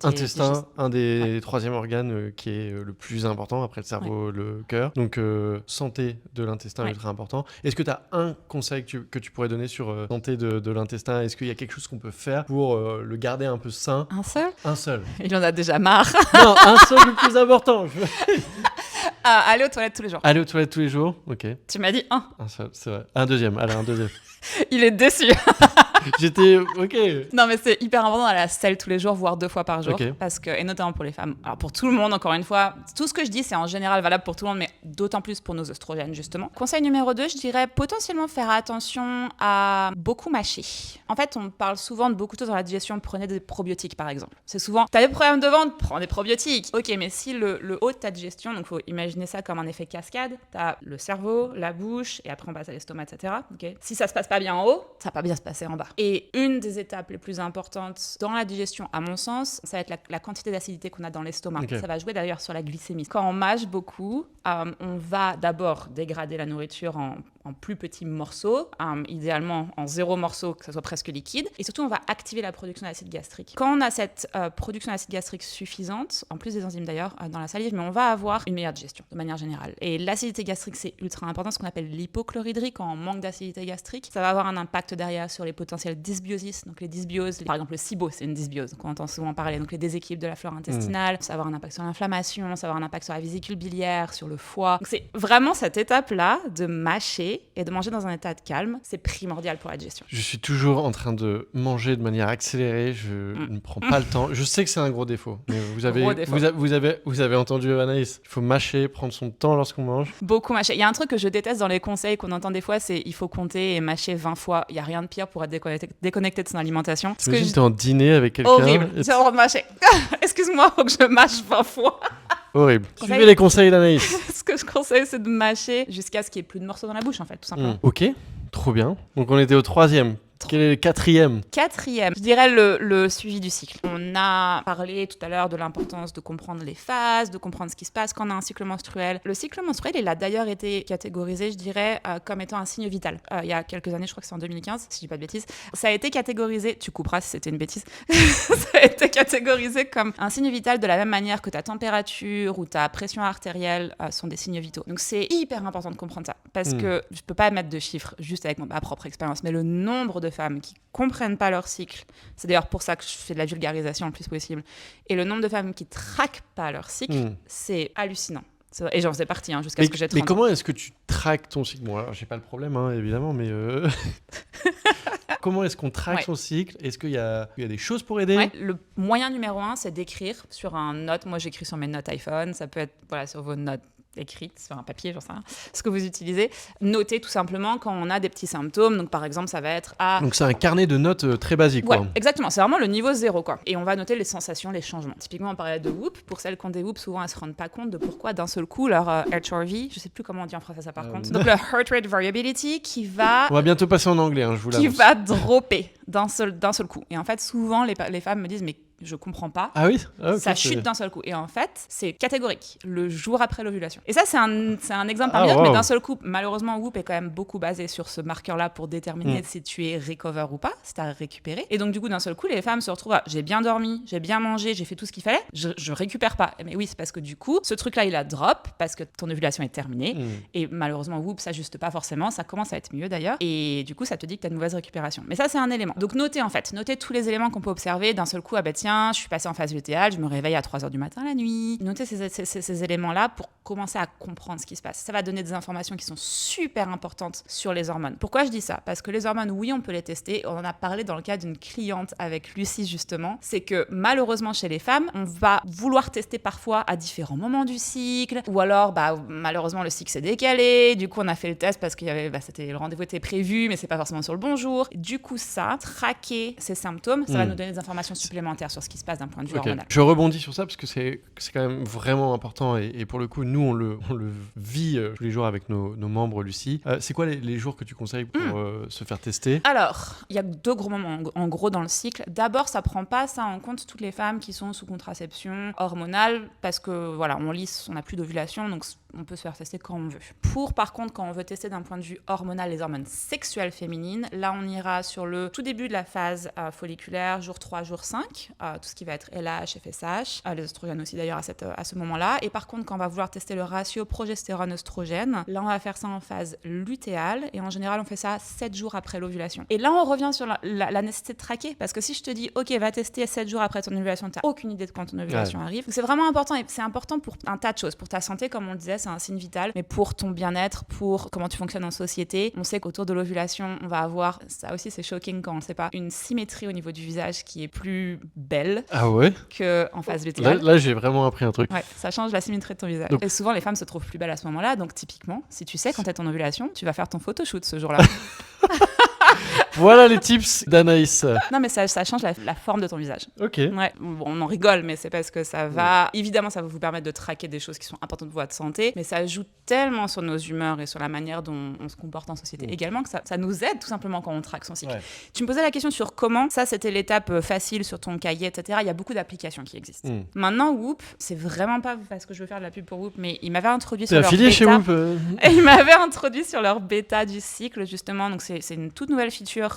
Intestin, un des troisième organes qui est le plus important après le cerveau, le cœur. Donc santé de l'intestin est très important. Est-ce que tu as un conseil que tu pourrais donner sur santé de l'intestin? Est-ce qu'il y a quelque chose qu'on peut faire pour le garder un peu sain? Un seul. Il en a déjà marre. Non, un seul le plus important. Aller aux toilettes tous les jours. Aller aux toilettes tous les jours, ok. Tu m'as dit un. Un seul, c'est vrai. Un deuxième. Il est déçu. J'étais ok. Non, mais c'est hyper important d'aller à la selle tous les jours, voire 2 fois par jour, okay. Parce que, et notamment pour les femmes. Alors pour tout le monde, encore une fois, tout ce que je dis, c'est en général valable pour tout le monde, mais d'autant plus pour nos oestrogènes, justement. Conseil numéro 2, je dirais potentiellement faire attention à beaucoup mâcher. En fait, on parle souvent de beaucoup de choses dans la digestion. Prenez des probiotiques, par exemple. C'est souvent, t'as des problèmes de ventre, prends des probiotiques. Ok, mais si le haut de ta digestion, donc faut imaginer ça comme un effet cascade, t'as le cerveau, la bouche, et après on passe à l'estomac, etc. Okay. Si ça se passe pas bien en haut, ça va pas bien se passer en bas. Et une des étapes les plus importantes dans la digestion, à mon sens, ça va être la quantité d'acidité qu'on a dans l'estomac. Okay. Ça va jouer d'ailleurs sur la glycémie. Quand on mâche beaucoup, on va d'abord dégrader la nourriture en plus petits morceaux, idéalement en 0 morceaux, que ça soit presque liquide. Et surtout, on va activer la production d'acide gastrique. Quand on a cette production d'acide gastrique suffisante, en plus des enzymes d'ailleurs, dans la salive, mais on va avoir une meilleure digestion de manière générale. Et l'acidité gastrique, c'est ultra important, ce qu'on appelle l'hypochloridrie. Quand on manque d'acidité gastrique, ça va avoir un impact derrière sur les potentiels dysbioses. Donc les dysbioses, par exemple le SIBO, c'est une dysbiose qu'on entend souvent parler. Donc les déséquilibres de la flore intestinale, ça va avoir un impact sur l'inflammation, ça va avoir un impact sur la vésicule biliaire, sur le foie. Donc c'est vraiment cette étape-là de mâcher et de manger dans un état de calme, c'est primordial pour la digestion. Je suis toujours en train de manger de manière accélérée, je ne prends pas le temps. Je sais que c'est un gros défaut, mais vous avez entendu Anaïs, il faut mâcher, prendre son temps lorsqu'on mange. Beaucoup mâcher. Il y a un truc que je déteste dans les conseils qu'on entend des fois, c'est il faut compter et mâcher 20 fois. Il n'y a rien de pire pour être déconnecté de son alimentation. T'imagines, t'es en dîner avec quelqu'un. Horrible, j'ai le droit de mâcher. Excuse-moi, faut que je mâche 20 fois. Horrible. Suivez les conseils d'Anaïs. Ce que je conseille, c'est de mâcher jusqu'à ce qu'il n'y ait plus de morceaux dans la bouche, en fait, tout simplement. Ok, trop bien. Donc on était au troisième Quel est le quatrième? Quatrième, je dirais le suivi du cycle. On a parlé tout à l'heure de l'importance de comprendre les phases, de comprendre ce qui se passe quand on a un cycle menstruel. Le cycle menstruel, il a d'ailleurs été catégorisé, je dirais, comme étant un signe vital. Il y a quelques années, je crois que c'est en 2015, si je dis pas de bêtises. Ça a été catégorisé, tu couperas si c'était une bêtise, ça a été catégorisé comme un signe vital de la même manière que ta température ou ta pression artérielle sont des signes vitaux. Donc c'est hyper important de comprendre ça, parce que je peux pas mettre de chiffres juste avec ma propre expérience, mais le nombre de femmes qui comprennent pas leur cycle, c'est d'ailleurs pour ça que je fais de la vulgarisation le plus possible, et le nombre de femmes qui traquent pas leur cycle, c'est hallucinant. Et j'en faisais partie jusqu'à ce que j'ai 30 ans. Mais comment est-ce que tu traques ton cycle? Bon, alors, j'ai pas le problème, évidemment, mais comment est-ce qu'on traque son cycle? Est-ce qu'il y a des choses pour aider? Le moyen numéro 1, c'est d'écrire sur un note. Moi, j'écris sur mes notes iPhone. Ça peut être sur vos notes écrites, sur un papier, j'en sais rien, ce que vous utilisez. Notez tout simplement quand on a des petits symptômes. Donc, par exemple, ça va être... Donc, c'est un carnet de notes très basique, quoi. Exactement. C'est vraiment le niveau 0, quoi. Et on va noter les sensations, les changements. Typiquement, on parlait de whoop. Pour celles qui ont des whoops, souvent, elles se rendent pas compte de pourquoi, d'un seul coup, leur HRV, je sais plus comment on dit en français ça, par contre. Donc, le Heart Rate Variability qui va... On va bientôt passer en anglais, je vous l'annonce. Qui va dropper d'un seul coup. Et en fait, souvent, les femmes me disent, mais je comprends pas. Ah oui? Ça chute d'un seul coup. Et en fait, c'est catégorique, le jour après l'ovulation. Et ça, c'est un exemple parmi d'autres, mais d'un seul coup, malheureusement, Whoop est quand même beaucoup basé sur ce marqueur-là pour déterminer si tu es recover ou pas, si tu as récupéré. Et donc, du coup, d'un seul coup, les femmes se retrouvent à j'ai bien dormi, j'ai bien mangé, j'ai fait tout ce qu'il fallait, je récupère pas. Mais oui, c'est parce que du coup, ce truc-là, il a drop, parce que ton ovulation est terminée. Et malheureusement, Whoop s'ajuste pas forcément, ça commence à être mieux d'ailleurs. Et du coup, ça te dit que tu as une mauvaise récupération. Mais ça, c'est un élément. Donc, notez tous les éléments qu'on peut observer. D'un seul coup, tiens, je suis passée en phase lutéale, je me réveille à 3h du matin la nuit. Notez ces éléments-là pour commencer à comprendre ce qui se passe. Ça va donner des informations qui sont super importantes sur les hormones. Pourquoi je dis ça? Parce que les hormones, oui, on peut les tester. On en a parlé dans le cas d'une cliente avec Lucie, justement. C'est que malheureusement, chez les femmes, on va vouloir tester parfois à différents moments du cycle, ou alors, malheureusement, le cycle s'est décalé. Du coup, on a fait le test parce que le rendez-vous était prévu, mais c'est pas forcément sur le bon jour. Du coup, traquer ces symptômes, ça va nous donner des informations supplémentaires sur ce qui se passe d'un point de vue hormonal. Je rebondis sur ça parce que c'est quand même vraiment important et pour le coup, nous, on le vit tous les jours avec nos membres, Lucie. C'est quoi les jours que tu conseilles pour se faire tester? Alors, il y a 2 gros moments en gros dans le cycle. D'abord, ça prend pas ça en compte toutes les femmes qui sont sous contraception hormonale parce que on n'a plus d'ovulation, donc on peut se faire tester quand on veut. Par contre, quand on veut tester d'un point de vue hormonal les hormones sexuelles féminines, là on ira sur le tout début de la phase folliculaire, jour 3, jour 5, tout ce qui va être LH, FSH, les oestrogènes aussi d'ailleurs à ce moment-là. Et par contre, quand on va vouloir tester le ratio progestérone-oestrogène, là on va faire ça en phase lutéale et en général on fait ça 7 jours après l'ovulation. Et là on revient sur la nécessité de traquer, parce que si je te dis ok, va tester 7 jours après ton ovulation, t'as aucune idée de quand ton ovulation arrive. Donc c'est vraiment important, et c'est important pour un tas de choses, pour ta santé comme on le disait, c'est un signe vital, mais pour ton bien-être, pour comment tu fonctionnes en société. On sait qu'autour de l'ovulation, on va avoir, ça aussi c'est shocking quand on ne sait pas, une symétrie au niveau du visage qui est plus belle qu'en phase lutéale. Là, j'ai vraiment appris un truc. Ouais, ça change la symétrie de ton visage. Et souvent, les femmes se trouvent plus belles à ce moment-là, donc typiquement, si tu sais quand t'es ton ovulation, tu vas faire ton photoshoot ce jour-là. Voilà les tips d'Anaïs. Non, mais ça change la forme de ton visage. Ok. Ouais, bon, on en rigole, mais c'est parce que ça va... Évidemment, ça va vous permettre de traquer des choses qui sont importantes pour votre santé, mais ça joue tellement sur nos humeurs et sur la manière dont on se comporte en société également que ça nous aide tout simplement quand on traque son cycle. Ouais. Tu me posais la question sur comment, ça c'était l'étape facile sur ton cahier, etc. Il y a beaucoup d'applications qui existent. Maintenant, Whoop, c'est vraiment pas parce que je veux faire de la pub pour Whoop, mais ils m'avaient introduit sur leur bêta. Chez Whoop Et ils m'avaient introduit sur leur bêta du cycle, justement. Donc c'est une toute nouvelle feature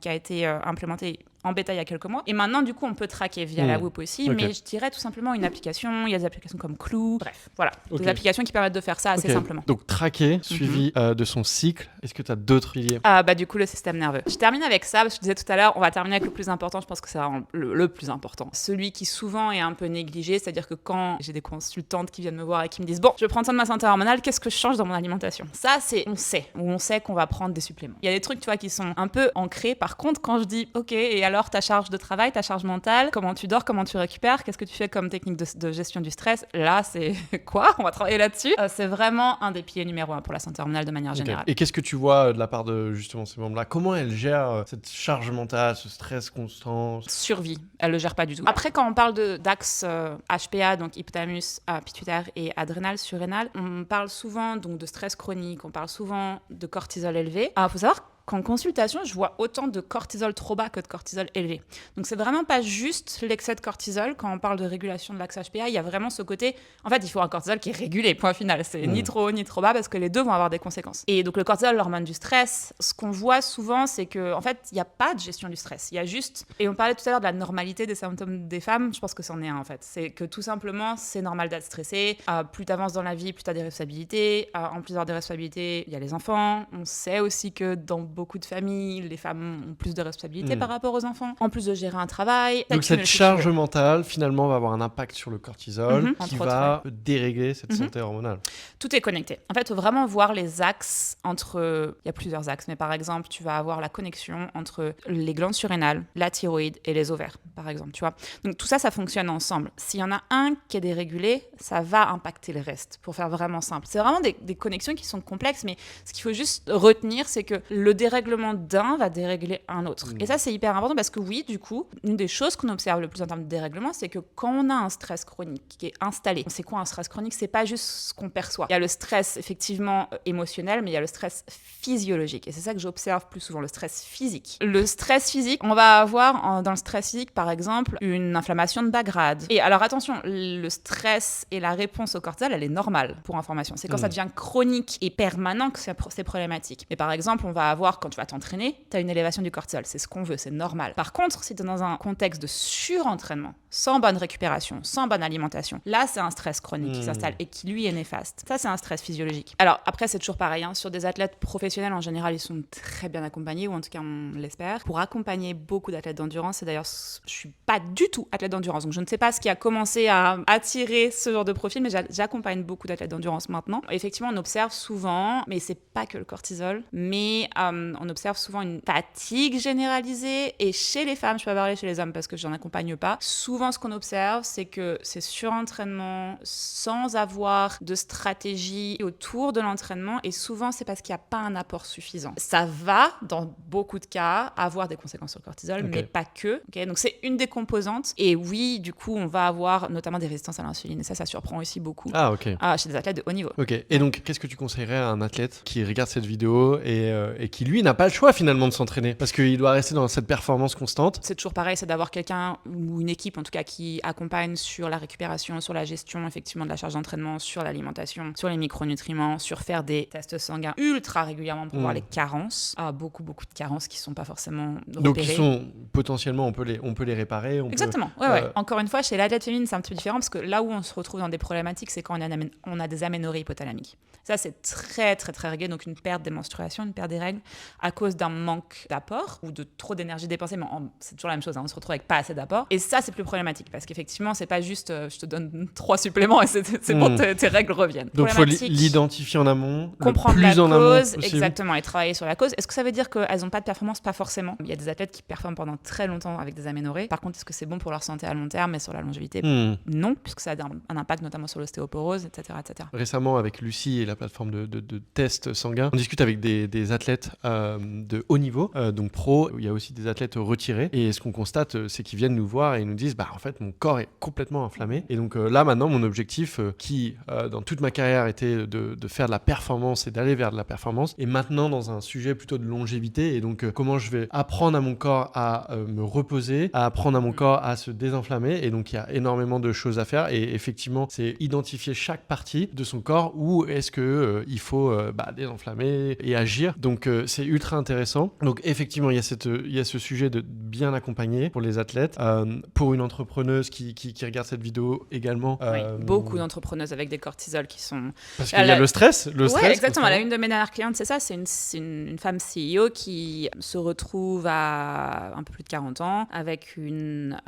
qui a été implémentée en bêta il y a quelques mois. Et maintenant, du coup, on peut traquer via la Whoop aussi, mais je dirais tout simplement une application. Il y a des applications comme Clue. Bref, voilà. Des applications qui permettent de faire ça assez simplement. Donc, traquer, suivi de son cycle. Est-ce que tu as d'autres piliers? Du coup, le système nerveux. Je termine avec ça, parce que je disais tout à l'heure, on va terminer avec le plus important. Je pense que c'est le plus important. Celui qui souvent est un peu négligé, c'est-à-dire que quand j'ai des consultantes qui viennent me voir et qui me disent « Bon, je prends soin de ma santé hormonale, qu'est-ce que je change dans mon alimentation ?» Ça, c'est on sait qu'on va prendre des suppléments. Il y a des trucs, tu vois, qui sont un peu ancrés. Par contre, quand je dis « Ok, et alors ta charge de travail, ta charge mentale, comment tu dors, comment tu récupères, qu'est-ce que tu fais comme technique de gestion du stress ?» Là, c'est quoi? On va travailler là-dessus. C'est vraiment un des piliers numéro 1 pour la santé hormonale de manière générale. Et qu'est-ce que tu vois de la part de justement ces membres-là? Comment elles gèrent cette charge mentale, ce stress constant? Survie, elles le gèrent pas du tout. Après, quand on parle d'axe HPA, donc hypothalamus, pituitaire et adrénal, surrénal, on parle souvent donc de stress chronique, on parle souvent de cortisol élevé. Il faut savoir qu'en consultation, je vois autant de cortisol trop bas que de cortisol élevé. Donc, c'est vraiment pas juste l'excès de cortisol. Quand on parle de régulation de l'axe HPA, il y a vraiment ce côté... En fait, il faut un cortisol qui est régulé, point final. C'est ni trop haut ni trop bas parce que les deux vont avoir des conséquences. Et donc, le cortisol, l'hormone du stress, ce qu'on voit souvent, c'est qu'en fait, il n'y a pas de gestion du stress. Il y a juste... Et on parlait tout à l'heure de la normalité des symptômes des femmes. Je pense que c'en est un, en fait. C'est que tout simplement, c'est normal d'être stressé. Plus tu avances dans la vie, plus tu as des responsabilités. En plus d'avoir des responsabilités, il y a les enfants. On sait aussi que dans beaucoup de familles, les femmes ont plus de responsabilités par rapport aux enfants. En plus de gérer un travail. Donc cette charge mentale, finalement, va avoir un impact sur le cortisol qui va dérégler cette santé hormonale. Tout est connecté. En fait, il faut vraiment voir les axes entre... Il y a plusieurs axes, mais par exemple, tu vas avoir la connexion entre les glandes surrénales, la thyroïde et les ovaires, par exemple, tu vois. Donc tout ça, ça fonctionne ensemble. S'il y en a un qui est dérégulé, ça va impacter le reste, pour faire vraiment simple. C'est vraiment des connexions qui sont complexes, mais ce qu'il faut juste retenir, c'est que le dérèglement d'un va dérégler un autre. Et ça, c'est hyper important parce que oui, du coup, une des choses qu'on observe le plus en termes de dérèglement, c'est que quand on a un stress chronique qui est installé, c'est quoi un stress chronique? C'est pas juste ce qu'on perçoit. Il y a le stress effectivement émotionnel, mais il y a le stress physiologique. Et c'est ça que j'observe plus souvent, le stress physique. Le stress physique, on va avoir dans le stress physique, par exemple, une inflammation de bas grade. Et alors attention, le stress et la réponse au cortisol, elle est normale, pour information. C'est quand ça devient chronique et permanent que c'est problématique. Mais par exemple, on va avoir, quand tu vas t'entraîner, tu as une élévation du cortisol. C'est ce qu'on veut, c'est normal. Par contre, si tu es dans un contexte de surentraînement, sans bonne récupération, sans bonne alimentation, là, c'est un stress chronique qui s'installe et qui, lui, est néfaste. Ça, c'est un stress physiologique. Alors, après, c'est toujours pareil. Sur des athlètes professionnels, en général, ils sont très bien accompagnés, ou en tout cas, on l'espère. Pour accompagner beaucoup d'athlètes d'endurance, et d'ailleurs, je suis pas du tout athlète d'endurance, donc je ne sais pas ce qui a commencé à attirer ce genre de profil, mais j'accompagne beaucoup d'athlètes d'endurance maintenant. Effectivement, on observe souvent, mais c'est pas que le cortisol, mais on observe souvent une fatigue généralisée, et chez les femmes, je peux parler chez les hommes parce que j'en accompagne pas, souvent ce qu'on observe, c'est que c'est surentraînement sans avoir de stratégie autour de l'entraînement, et souvent c'est parce qu'il n'y a pas un apport suffisant. Ça va, dans beaucoup de cas, avoir des conséquences sur le cortisol, mais pas que. Donc c'est une des composantes, et oui, du coup, on va avoir notamment des résistances à l'insuline, et ça surprend aussi beaucoup chez des athlètes de haut niveau. Et donc, qu'est-ce que tu conseillerais à un athlète qui regarde cette vidéo et qui, lui, n'a pas le choix finalement de s'entraîner parce qu'il doit rester dans cette performance constante? C'est toujours pareil, c'est d'avoir quelqu'un ou une équipe en tout cas qui accompagne sur la récupération, sur la gestion effectivement de la charge d'entraînement, sur l'alimentation, sur les micronutriments, sur faire des tests sanguins ultra régulièrement pour voir les carences. Beaucoup de carences qui sont pas forcément repérées. Donc qui sont potentiellement, on peut les réparer. Exactement. Ouais. Encore une fois, chez l'athlète féminine, c'est un petit peu différent parce que là où on se retrouve dans des problématiques, c'est quand on a des aménorrhées hypothalamiques. Ça, c'est très, très, très régulier. Donc, une perte des menstruations, une perte des règles à cause d'un manque d'apport ou de trop d'énergie dépensée. Mais c'est toujours la même chose. On se retrouve avec pas assez d'apport. Et ça, c'est plus problématique parce qu'effectivement, c'est pas juste je te donne 3 suppléments et c'est bon, tes règles reviennent. Donc, il faut l'identifier en amont, comprendre le plus la en cause, amont exactement, et travailler sur la cause. Est-ce que ça veut dire qu'elles n'ont pas de performance? Pas forcément. Il y a des athlètes qui performent pendant très longtemps avec des aménorrhées. Par contre, est-ce que c'est bon pour leur santé à long terme et sur la longévité? Non, puisque ça a un impact notamment sur l'ostéoporose, etc., etc. Récemment, avec Lucie et la plateforme de tests sanguins, on discute avec des athlètes de haut niveau, donc pro. Il y a aussi des athlètes retirés. Et ce qu'on constate, c'est qu'ils viennent nous voir et ils nous disent en fait, mon corps est complètement inflammé. Et donc là, maintenant, mon objectif, qui dans toute ma carrière était de faire de la performance et d'aller vers de la performance, est maintenant dans un sujet plutôt de longévité. Et donc, comment je vais apprendre à mon corps à me reposer, à apprendre à mon corps à se désinflammer. Et donc, il y a énormément de choses à faire. Et effectivement, c'est identifier chaque partie de son corps où est-ce que il faut désenflammer et agir. Donc, c'est ultra intéressant. Donc, effectivement, il y a ce sujet de bien accompagner pour les athlètes. Pour une entrepreneuse qui regarde cette vidéo également. Beaucoup d'entrepreneuses avec des cortisols qui sont... Parce qu'il y a le stress. Oui, exactement. Une de mes dernières clientes, c'est ça. C'est une femme CEO qui se retrouve à un peu plus de 40 ans avec une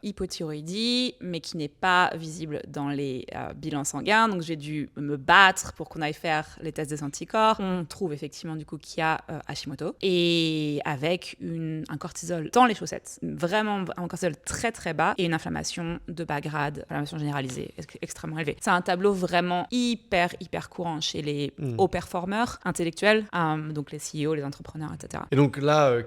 hypothyroïdie, mais qui n'est pas visible dans les bilans sanguins. Donc, j'ai dû me battre pour qu'on aille faire les tests des anticorps. On trouve effectivement du coup qu'il y a Hashimoto et avec un cortisol dans les chaussettes, vraiment un cortisol très très bas et une inflammation de bas grade, inflammation généralisée extrêmement élevée. C'est un tableau vraiment hyper courant chez les hauts performeurs intellectuels, donc les CEO, les entrepreneurs, etc. Et donc là,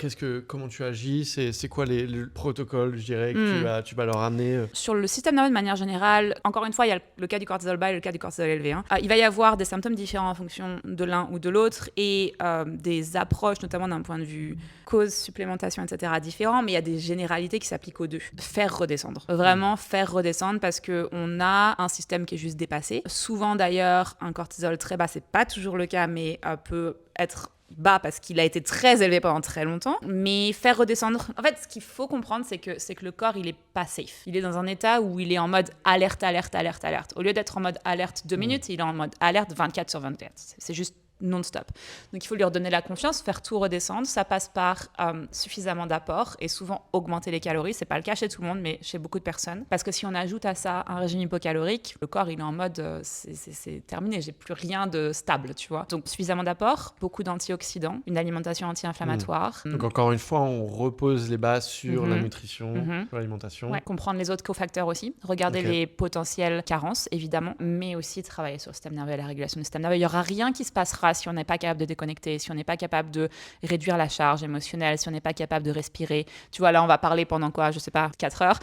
comment tu agis? C'est quoi le protocole, je dirais, que tu vas leur amener Sur le système nerveux de manière générale, encore une fois, il y a le cas du cortisol bas et le cas du cortisol élevé. Il va y avoir des symptômes différents en fonction de l'un ou de l'autre et des des approches, notamment d'un point de vue cause, supplémentation, etc., différents, mais il y a des généralités qui s'appliquent aux deux. Faire redescendre. Vraiment faire redescendre parce qu'on a un système qui est juste dépassé. Souvent d'ailleurs, un cortisol très bas, c'est pas toujours le cas, mais peut être bas parce qu'il a été très élevé pendant très longtemps, mais faire redescendre. En fait, ce qu'il faut comprendre, c'est que le corps, il est pas safe. Il est dans un état où il est en mode alerte, alerte, alerte, alerte. Au lieu d'être en mode alerte 2 minutes, il est en mode alerte 24/24. C'est juste non-stop. Donc il faut lui redonner la confiance, faire tout redescendre. Ça passe par suffisamment d'apport et souvent augmenter les calories. C'est pas le cas chez tout le monde, mais chez beaucoup de personnes. Parce que si on ajoute à ça un régime hypocalorique, le corps il est en mode c'est terminé, j'ai plus rien de stable, tu vois. Donc suffisamment d'apport, beaucoup d'antioxydants, une alimentation anti-inflammatoire. Donc encore une fois, on repose les bases sur la nutrition, sur l'alimentation. Ouais, comprendre les autres cofacteurs aussi, regarder les potentielles carences évidemment, mais aussi travailler sur le système nerveux et la régulation du système nerveux. Il y aura rien qui se passera si on n'est pas capable de déconnecter, si on n'est pas capable de réduire la charge émotionnelle, si on n'est pas capable de respirer. Tu vois, là, on va parler pendant quoi, je sais pas, 4 heures.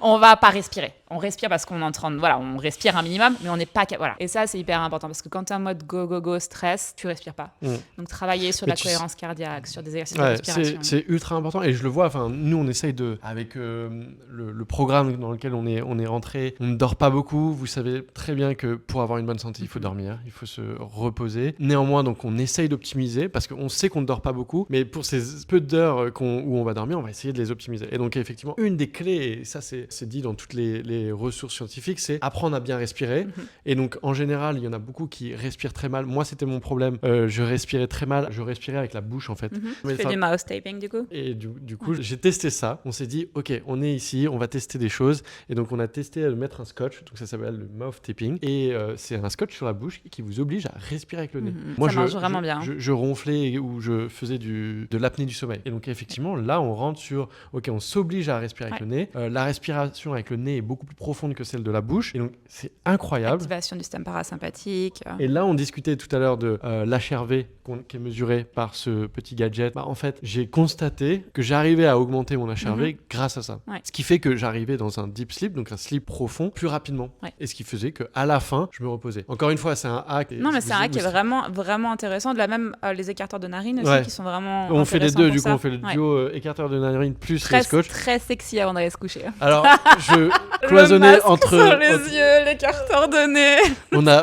On va pas respirer. On respire parce qu'on est en train de... Voilà, on respire un minimum, mais on n'est pas capable... Voilà. Et ça, c'est hyper important parce que quand tu es en mode go, go, go, stress, tu respires pas. Donc, travailler sur la cohérence cardiaque, sur des exercices de respiration. C'est ultra important et je le vois, nous, on essaye de... Avec le programme dans lequel on est rentré, on ne dort pas beaucoup. Vous savez très bien que pour avoir une bonne santé, il faut dormir, il faut se reposer. Néanmoins, donc, on essaye d'optimiser parce qu'on sait qu'on ne dort pas beaucoup, mais pour ces peu d'heures où on va dormir, on va essayer de les optimiser. Et donc, effectivement, une des clés, et ça, c'est dit dans toutes les ressources scientifiques, c'est apprendre à bien respirer. Et donc, en général, il y en a beaucoup qui respirent très mal. Moi, c'était mon problème. Je respirais très mal. Je respirais avec la bouche, en fait. Tu fais du mouth taping, du coup? Et du coup, j'ai testé ça. On s'est dit, OK, on est ici, on va tester des choses. Et donc, on a testé de mettre un scotch. Donc, ça s'appelle le mouth taping. Et c'est un scotch sur la bouche qui vous oblige à respirer avec le nez. Moi, ça marche vraiment bien. Je ronflais ou je faisais de l'apnée du sommeil. Et donc, effectivement, là, on rentre sur, OK, on s'oblige à respirer avec le nez. La respiration avec le nez est beaucoup plus profonde que celle de la bouche. Et donc, c'est incroyable. Activation du système parasympathique. Et là, on discutait tout à l'heure de l'HRV qui est mesuré par ce petit gadget. En fait, j'ai constaté que j'arrivais à augmenter mon HRV grâce à ça. Ce qui fait que j'arrivais dans un deep sleep, donc un sleep profond, plus rapidement. Et ce qui faisait qu'à la fin, je me reposais. Encore une fois, c'est un hack. Non, mais c'est un hack qui est vraiment, vraiment intéressant. De la même, les éclarteurs de narines aussi, qui sont vraiment on fait les deux, du coup, ça. on fait le duo écarteur de narines plus très, le scotch. Très sexy avant d'aller se coucher. Alors, je cloisonnais entre... sur les yeux, l'écarteur de nez. On a...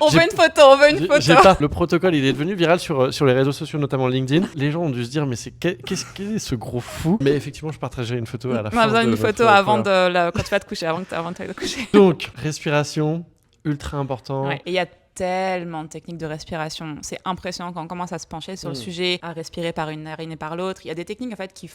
On veut une photo. J'ai pas. Le protocole, il est devenu viral sur les réseaux sociaux, notamment LinkedIn. Les gens ont dû se dire, mais qu'est-ce est ce gros fou? Mais effectivement, je partagerai une photo à la fin. On a besoin d'une photo avant quand tu vas te coucher, avant que tu ailles te coucher. Donc, respiration, ultra important. Et il y a tellement de techniques de respiration. C'est impressionnant quand on commence à se pencher sur le sujet, à respirer par une narine et par l'autre. Il y a des techniques en fait qui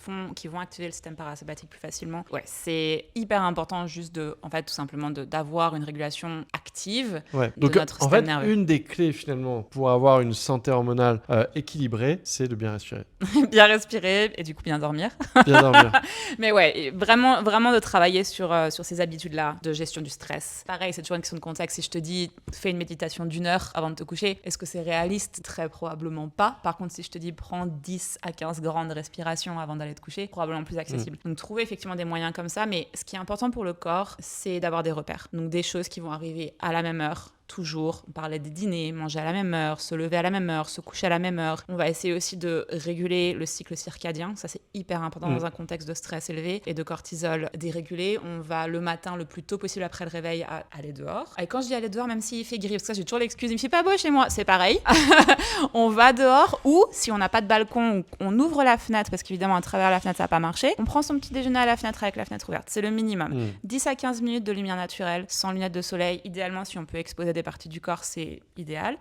vont activer le système parasympathique plus facilement. C'est hyper important juste tout simplement d'avoir une régulation active de notre système nerveux. Une des clés finalement pour avoir une santé hormonale équilibrée, c'est de bien respirer. Bien respirer et du coup bien dormir. Bien dormir. Mais vraiment, vraiment de travailler sur ces habitudes-là de gestion du stress. Pareil, c'est toujours une question de contexte. Si je te dis, fais une méditation d'1 heure avant de te coucher, est-ce que c'est réaliste? Très probablement pas. Par contre, si je te dis, prends 10 à 15 grandes respirations avant d'aller te coucher, probablement plus accessible. Donc, trouver effectivement des moyens comme ça. Mais ce qui est important pour le corps, c'est d'avoir des repères. Donc, des choses qui vont arriver à la même heure. Toujours, on parlait des dîners, manger à la même heure, se lever à la même heure, se coucher à la même heure. On va essayer aussi de réguler le cycle circadien, ça c'est hyper important dans un contexte de stress élevé et de cortisol dérégulé. On va le matin le plus tôt possible après le réveil aller dehors. Et quand je dis aller dehors, même s'il fait gris, parce que ça j'ai toujours l'excuse, il me fait pas beau chez moi, c'est pareil. On va dehors ou si on n'a pas de balcon, on ouvre la fenêtre parce qu'évidemment à travers la fenêtre ça va pas marcher. On prend son petit déjeuner à la fenêtre avec la fenêtre ouverte, c'est le minimum. 10 à 15 minutes de lumière naturelle, sans lunettes de soleil, idéalement si on peut exposer des parties du corps, c'est idéal.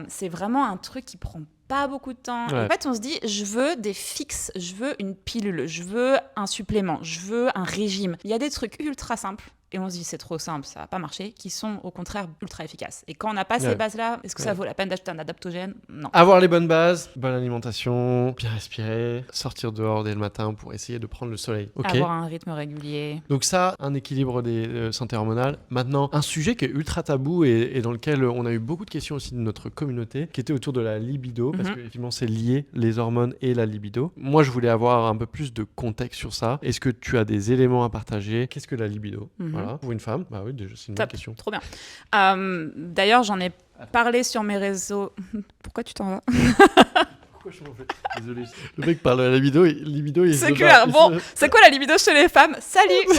C'est vraiment un truc qui prend pas beaucoup de temps. En fait, on se dit, je veux des fixes, je veux une pilule, je veux un supplément, je veux un régime. Il y a des trucs ultra simples. Et on se dit, c'est trop simple, ça va pas marcher, qui sont au contraire ultra efficaces. Et quand on n'a pas ces bases-là, est-ce que ça vaut la peine d'acheter un adaptogène? Non. Avoir les bonnes bases, bonne alimentation, bien respirer, sortir dehors dès le matin pour essayer de prendre le soleil. Avoir un rythme régulier. Donc ça, un équilibre des santé hormonale. Maintenant, un sujet qui est ultra tabou et dans lequel on a eu beaucoup de questions aussi de notre communauté, qui était autour de la libido, parce qu'effectivement, c'est lié, les hormones et la libido. Moi, je voulais avoir un peu plus de contexte sur ça. Est-ce que tu as des éléments à partager? Qu'est-ce que la libido? Voilà, pour une femme, bah oui, déjà, c'est une bonne question. Trop bien. D'ailleurs, j'en ai parler sur mes réseaux... Pourquoi tu t'en vas? Pourquoi je m'en fais? Désolé. Le mec parle à la libido, il C'est clair. Bon, c'est quoi la libido chez les femmes? Salut.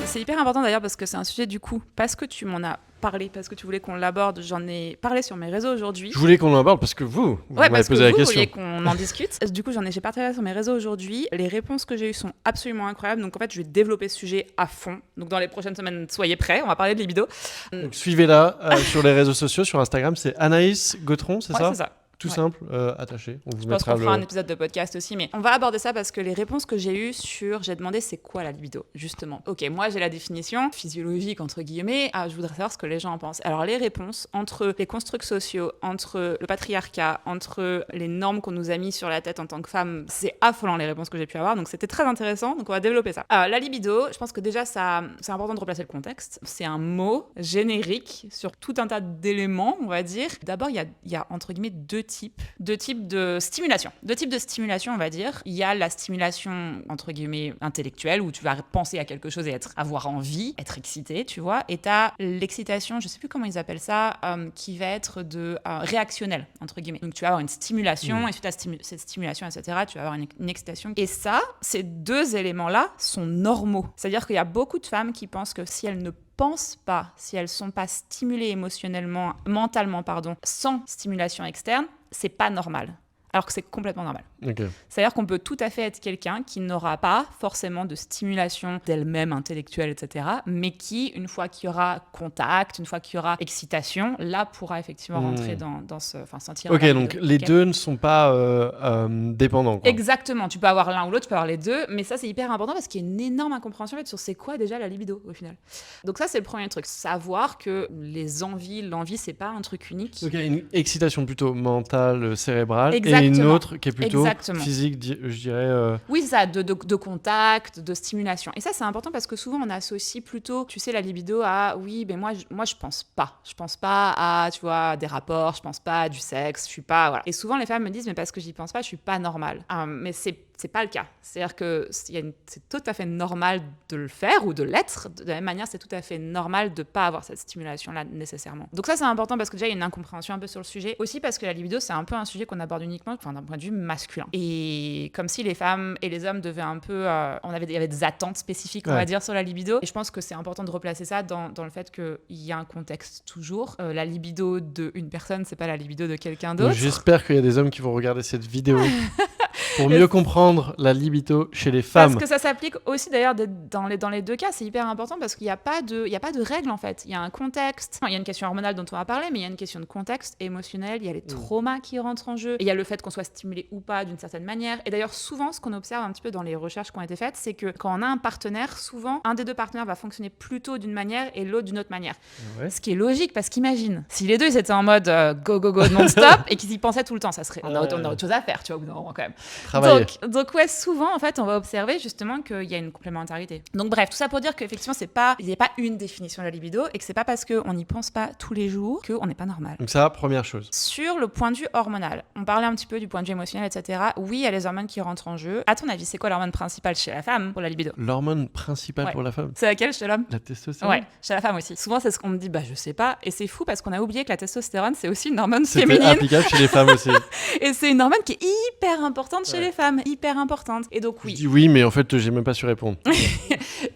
C'est hyper important d'ailleurs parce que c'est un sujet du coup, parce que tu m'en as parlé, parce que tu voulais qu'on l'aborde, j'en ai parlé sur mes réseaux aujourd'hui. Je voulais qu'on en parle parce que vous m'avez posé la question. Vous vouliez qu'on en discute. Du coup, j'ai partagé sur mes réseaux aujourd'hui. Les réponses que j'ai eues sont absolument incroyables. Donc en fait, je vais développer ce sujet à fond. Donc dans les prochaines semaines, soyez prêts, on va parler de libido. Donc suivez-la sur les réseaux sociaux, sur Instagram, c'est Anaïs Gautron, c'est ça? Ouais, c'est ça. Tout simple, attaché. Je pense qu'on fera un épisode de podcast aussi, mais on va aborder ça parce que les réponses que j'ai eues j'ai demandé c'est quoi la libido, justement. Ok, moi j'ai la définition physiologique, entre guillemets, je voudrais savoir ce que les gens en pensent. Alors les réponses, entre les constructs sociaux, entre le patriarcat, entre les normes qu'on nous a mis sur la tête en tant que femme, c'est affolant les réponses que j'ai pu avoir, donc c'était très intéressant, donc on va développer ça. La libido, je pense que déjà c'est important de replacer le contexte. C'est un mot générique sur tout un tas d'éléments, on va dire. D'abord, il y a entre guillemets deux types de stimulation. Deux types de stimulation, on va dire. Il y a la stimulation, entre guillemets, intellectuelle, où tu vas penser à quelque chose et avoir envie, être excité, tu vois. Et tu as l'excitation, je sais plus comment ils appellent ça, qui va être réactionnelle, entre guillemets. Donc tu vas avoir une stimulation, et suite à cette stimulation, etc., tu vas avoir une excitation. Et ça, ces deux éléments-là sont normaux. C'est-à-dire qu'il y a beaucoup de femmes qui pensent que si elles ne pensent pas, si elles sont pas stimulées émotionnellement, mentalement, sans stimulation externe, c'est pas normal. Alors que c'est complètement normal. Okay. C'est-à-dire qu'on peut tout à fait être quelqu'un qui n'aura pas forcément de stimulation d'elle-même intellectuelle, etc., mais qui, une fois qu'il y aura contact, une fois qu'il y aura excitation, là pourra effectivement rentrer dans ce... Enfin, sentir... Ok, donc les deux ne sont pas dépendants, quoi. Exactement, tu peux avoir l'un ou l'autre, tu peux avoir les deux, mais ça c'est hyper important parce qu'il y a une énorme incompréhension sur c'est quoi déjà la libido au final. Donc ça c'est le premier truc, savoir que l'envie c'est pas un truc unique. Donc il y a une excitation plutôt mentale, cérébrale, Exactement. Et une autre qui est plutôt Exactement. physique, je dirais... Oui, c'est ça, de contact, de stimulation. Et ça, c'est important parce que souvent, on associe plutôt, tu sais, la libido à, oui, ben moi, je pense pas. Je pense pas à, tu vois, des rapports, je pense pas à du sexe, je suis pas... Voilà. Et souvent, les femmes me disent, mais parce que j'y pense pas, je suis pas normale. Mais c'est pas le cas. C'est-à-dire que c'est tout à fait normal de le faire ou de l'être. De la même manière, c'est tout à fait normal de pas avoir cette stimulation-là nécessairement. Donc ça, c'est important parce que déjà, il y a une incompréhension un peu sur le sujet. Aussi parce que la libido, c'est un peu un sujet qu'on aborde uniquement d'un point de vue masculin. Et comme si les femmes et les hommes devaient un peu... il y avait des attentes spécifiques, on va dire, sur la libido. Et je pense que c'est important de replacer ça dans le fait qu'il y a un contexte toujours. La libido d'une personne, c'est pas la libido de quelqu'un d'autre. Donc, j'espère qu'il y a des hommes qui vont regarder cette vidéo pour mieux comprendre la libido chez les femmes. Parce que ça s'applique aussi d'ailleurs dans les deux cas, c'est hyper important parce qu'il n'y a pas de règles en fait. Il y a un contexte, il y a une question hormonale dont on va parler, mais il y a une question de contexte émotionnel, il y a les traumas qui rentrent en jeu, et il y a le fait qu'on soit stimulé ou pas d'une certaine manière. Et d'ailleurs, souvent, ce qu'on observe un petit peu dans les recherches qui ont été faites, c'est que quand on a un partenaire, souvent, un des deux partenaires va fonctionner plutôt d'une manière et l'autre d'une autre manière. Ouais. Ce qui est logique parce qu'imagine, si les deux ils étaient en mode go non-stop et qu'ils y pensaient tout le temps, ça serait, on a autre chose à faire, tu vois, au bout d'un moment quand même. Donc ouais, souvent en fait on va observer justement qu'il y a une complémentarité. Donc bref, tout ça pour dire qu'effectivement il n'y a pas une définition de la libido et que c'est pas parce qu'on n'y pense pas tous les jours qu'on n'est pas normal. Donc ça, première chose. Sur le point de vue hormonal, on parlait un petit peu du point de vue émotionnel, etc. Oui, il y a les hormones qui rentrent en jeu. À ton avis, c'est quoi l'hormone principale chez la femme pour la libido? L'hormone principale pour la femme? C'est laquelle chez l'homme? La testostérone? Ouais, chez la femme aussi. Souvent c'est ce qu'on me dit, je sais pas, et c'est fou parce qu'on a oublié que la testostérone c'est aussi une hormone féminine. C'est applicable chez les femmes aussi. Et c'est une hormone qui est hyper importante chez les femmes, hyper importante. Et donc oui. Je dis oui, mais en fait, j'ai même pas su répondre.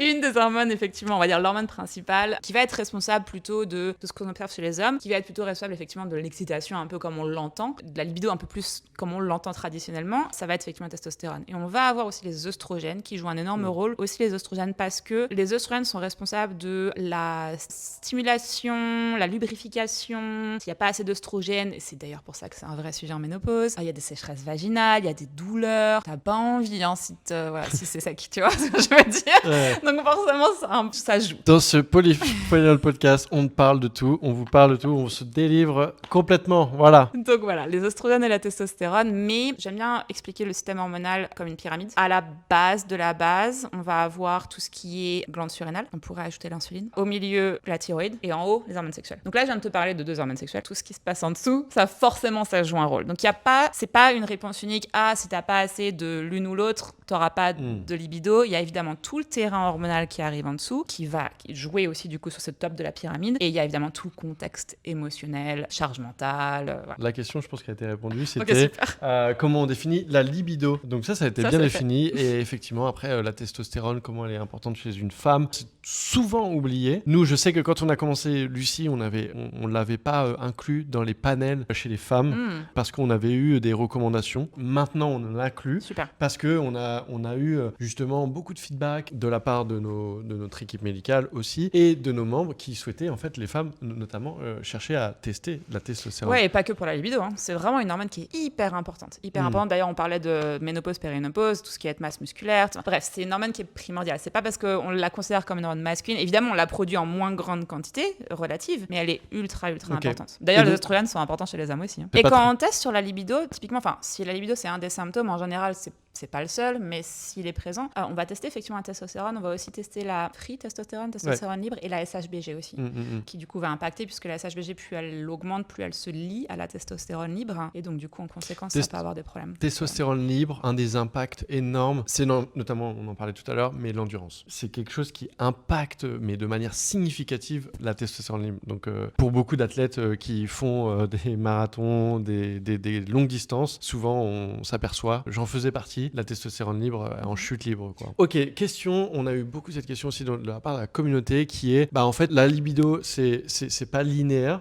Une des hormones, effectivement, on va dire l'hormone principale, qui va être responsable plutôt de ce qu'on observe chez les hommes, qui va être plutôt responsable effectivement de l'excitation un peu comme on l'entend, de la libido un peu plus comme on l'entend traditionnellement, ça va être effectivement la testostérone. Et on va avoir aussi les œstrogènes qui jouent un énorme rôle, aussi les œstrogènes parce que les œstrogènes sont responsables de la stimulation, la lubrification. S'il n'y a pas assez d'œstrogènes, et c'est d'ailleurs pour ça que c'est un vrai sujet en ménopause, il y a des sécheresses vaginales, il y a des douleurs, t'as pas envie, si c'est ça qui, tu vois ce que je veux dire. Ouais. Donc forcément, ça joue. Dans ce Polyphonial Podcast, on parle de tout, on vous parle de tout, on se délivre complètement, voilà. Donc voilà, les oestrogènes et la testostérone, mais j'aime bien expliquer le système hormonal comme une pyramide. À la base de la base, on va avoir tout ce qui est glande surrénale, on pourrait ajouter l'insuline. Au milieu, la thyroïde, et en haut, les hormones sexuelles. Donc là, je viens de te parler de 2 hormones sexuelles. Tout ce qui se passe en dessous, ça joue un rôle. Donc c'est pas une réponse unique, si t'as pas assez de l'une ou l'autre, t'auras pas de libido. Il y a évidemment tout le terrain hormonal qui arrive en dessous, qui va jouer aussi du coup sur ce top de la pyramide. Et il y a évidemment tout le contexte émotionnel, charge mentale. Voilà. La question, je pense qu'elle a été répondue, c'était comment on définit la libido. Donc ça a été bien défini. Et effectivement, après, la testostérone, comment elle est importante chez une femme, c'est souvent oublié. Nous, je sais que quand on a commencé Lucie, on l'avait pas inclus dans les panels chez les femmes parce qu'on avait eu des recommandations. Maintenant, on l'inclut parce qu'on a eu justement beaucoup de feedback de la part de notre équipe médicale aussi et de nos membres qui souhaitaient, en fait, les femmes notamment, chercher à tester la testostérone. Ouais, et pas que pour la libido. C'est vraiment une hormone qui est hyper importante. D'ailleurs, on parlait de ménopause, périnopause, tout ce qui est masse musculaire. Bref, c'est une hormone qui est primordiale. C'est pas parce qu'on la considère comme une hormone masculine. Évidemment, on la produit en moins grande quantité relative, mais elle est ultra importante. D'ailleurs, les oestrogènes sont importants chez les hommes aussi. Et quand on teste sur la libido, typiquement, si la libido c'est un des symptômes, en général, c'est pas le seul, mais s'il est présent, on va tester effectivement la testostérone. On va aussi tester la free testostérone libre et la SHBG aussi, qui du coup va impacter puisque la SHBG, plus elle augmente, plus elle se lie à la testostérone libre. Et donc du coup, en conséquence, ça peut avoir des problèmes. Testostérone libre, un des impacts énormes, c'est notamment, on en parlait tout à l'heure, mais l'endurance. C'est quelque chose qui impacte, mais de manière significative, la testostérone libre. Donc pour beaucoup d'athlètes qui font des marathons, des longues distances, souvent on s'aperçoit, j'en faisais partie, la testostérone libre en chute libre, quoi. Ok, question, on a eu beaucoup cette question aussi de la part de la communauté qui est, en fait, la libido, c'est pas linéaire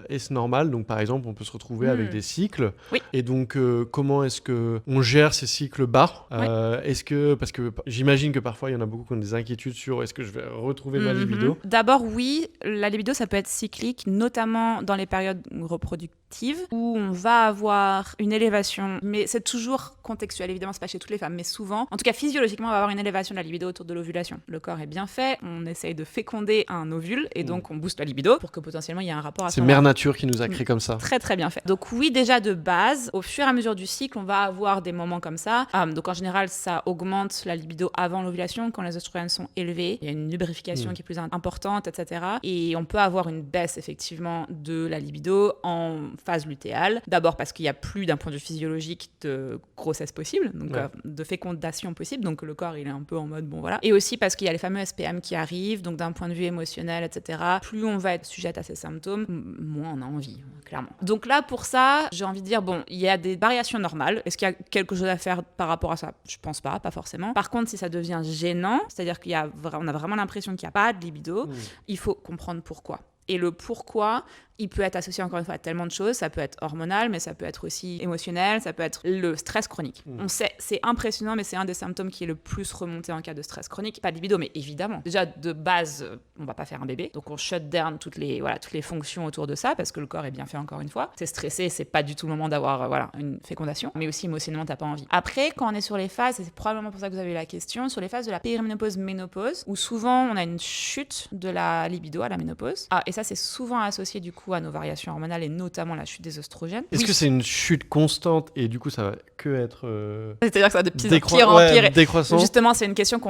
et c'est normal. Donc, par exemple, on peut se retrouver avec des cycles. Oui. Et donc, comment est-ce qu'on gère ces cycles bas parce que j'imagine que parfois, il y en a beaucoup qui ont des inquiétudes sur est-ce que je vais retrouver ma libido. D'abord, oui, la libido, ça peut être cyclique, notamment dans les périodes reproductives où on va avoir une élévation, mais c'est toujours contextuel, évidemment, c'est pas chez toutes les femmes, mais souvent, en tout cas physiologiquement, on va avoir une élévation de la libido autour de l'ovulation. Le corps est bien fait, on essaye de féconder un ovule et donc on booste la libido pour que potentiellement il y ait un rapport à ça. C'est Mère Nature qui nous a créé comme ça. Très très bien fait. Donc oui, déjà de base, au fur et à mesure du cycle, on va avoir des moments comme ça. Donc en général, ça augmente la libido avant l'ovulation quand les oestrogènes sont élevés. Il y a une lubrification qui est plus importante, etc. Et on peut avoir une baisse effectivement de la libido en phase lutéale. D'abord parce qu'il n'y a plus d'un point de vue physiologique de grossesse possible, donc de fécondation possible. Donc le corps il est un peu en mode bon voilà. Et aussi parce qu'il y a les fameux SPM qui arrivent. Donc d'un point de vue émotionnel, etc. Plus on va être sujette à ces symptômes, moins on a envie, clairement. Donc là pour ça, j'ai envie de dire bon, il y a des variations normales. Est-ce qu'il y a quelque chose à faire par rapport à ça ? Je pense pas forcément. Par contre, si ça devient gênant, c'est-à-dire qu'on a vraiment l'impression qu'il n'y a pas de libido, il faut comprendre pourquoi. Et le pourquoi, il peut être associé encore une fois à tellement de choses. Ça peut être hormonal, mais ça peut être aussi émotionnel, ça peut être le stress chronique. On sait, c'est impressionnant, mais c'est un des symptômes qui est le plus remonté en cas de stress chronique. Pas de libido, mais évidemment. Déjà, de base, on va pas faire un bébé. Donc, on shut down toutes les fonctions autour de ça, parce que le corps est bien fait encore une fois. C'est stressé, c'est pas du tout le moment d'avoir une fécondation. Mais aussi, émotionnellement, t'as pas envie. Après, quand on est sur les phases, et c'est probablement pour ça que vous avez eu la question, sur les phases de la périménopause-ménopause, où souvent, on a une chute de la libido à la ménopause. Et ça, c'est souvent associé du coup à nos variations hormonales et notamment la chute des oestrogènes. Est-ce que c'est une chute constante et du coup ça va que être c'est-à-dire que ça va de pire en pire. Décroissant. Justement, c'est une question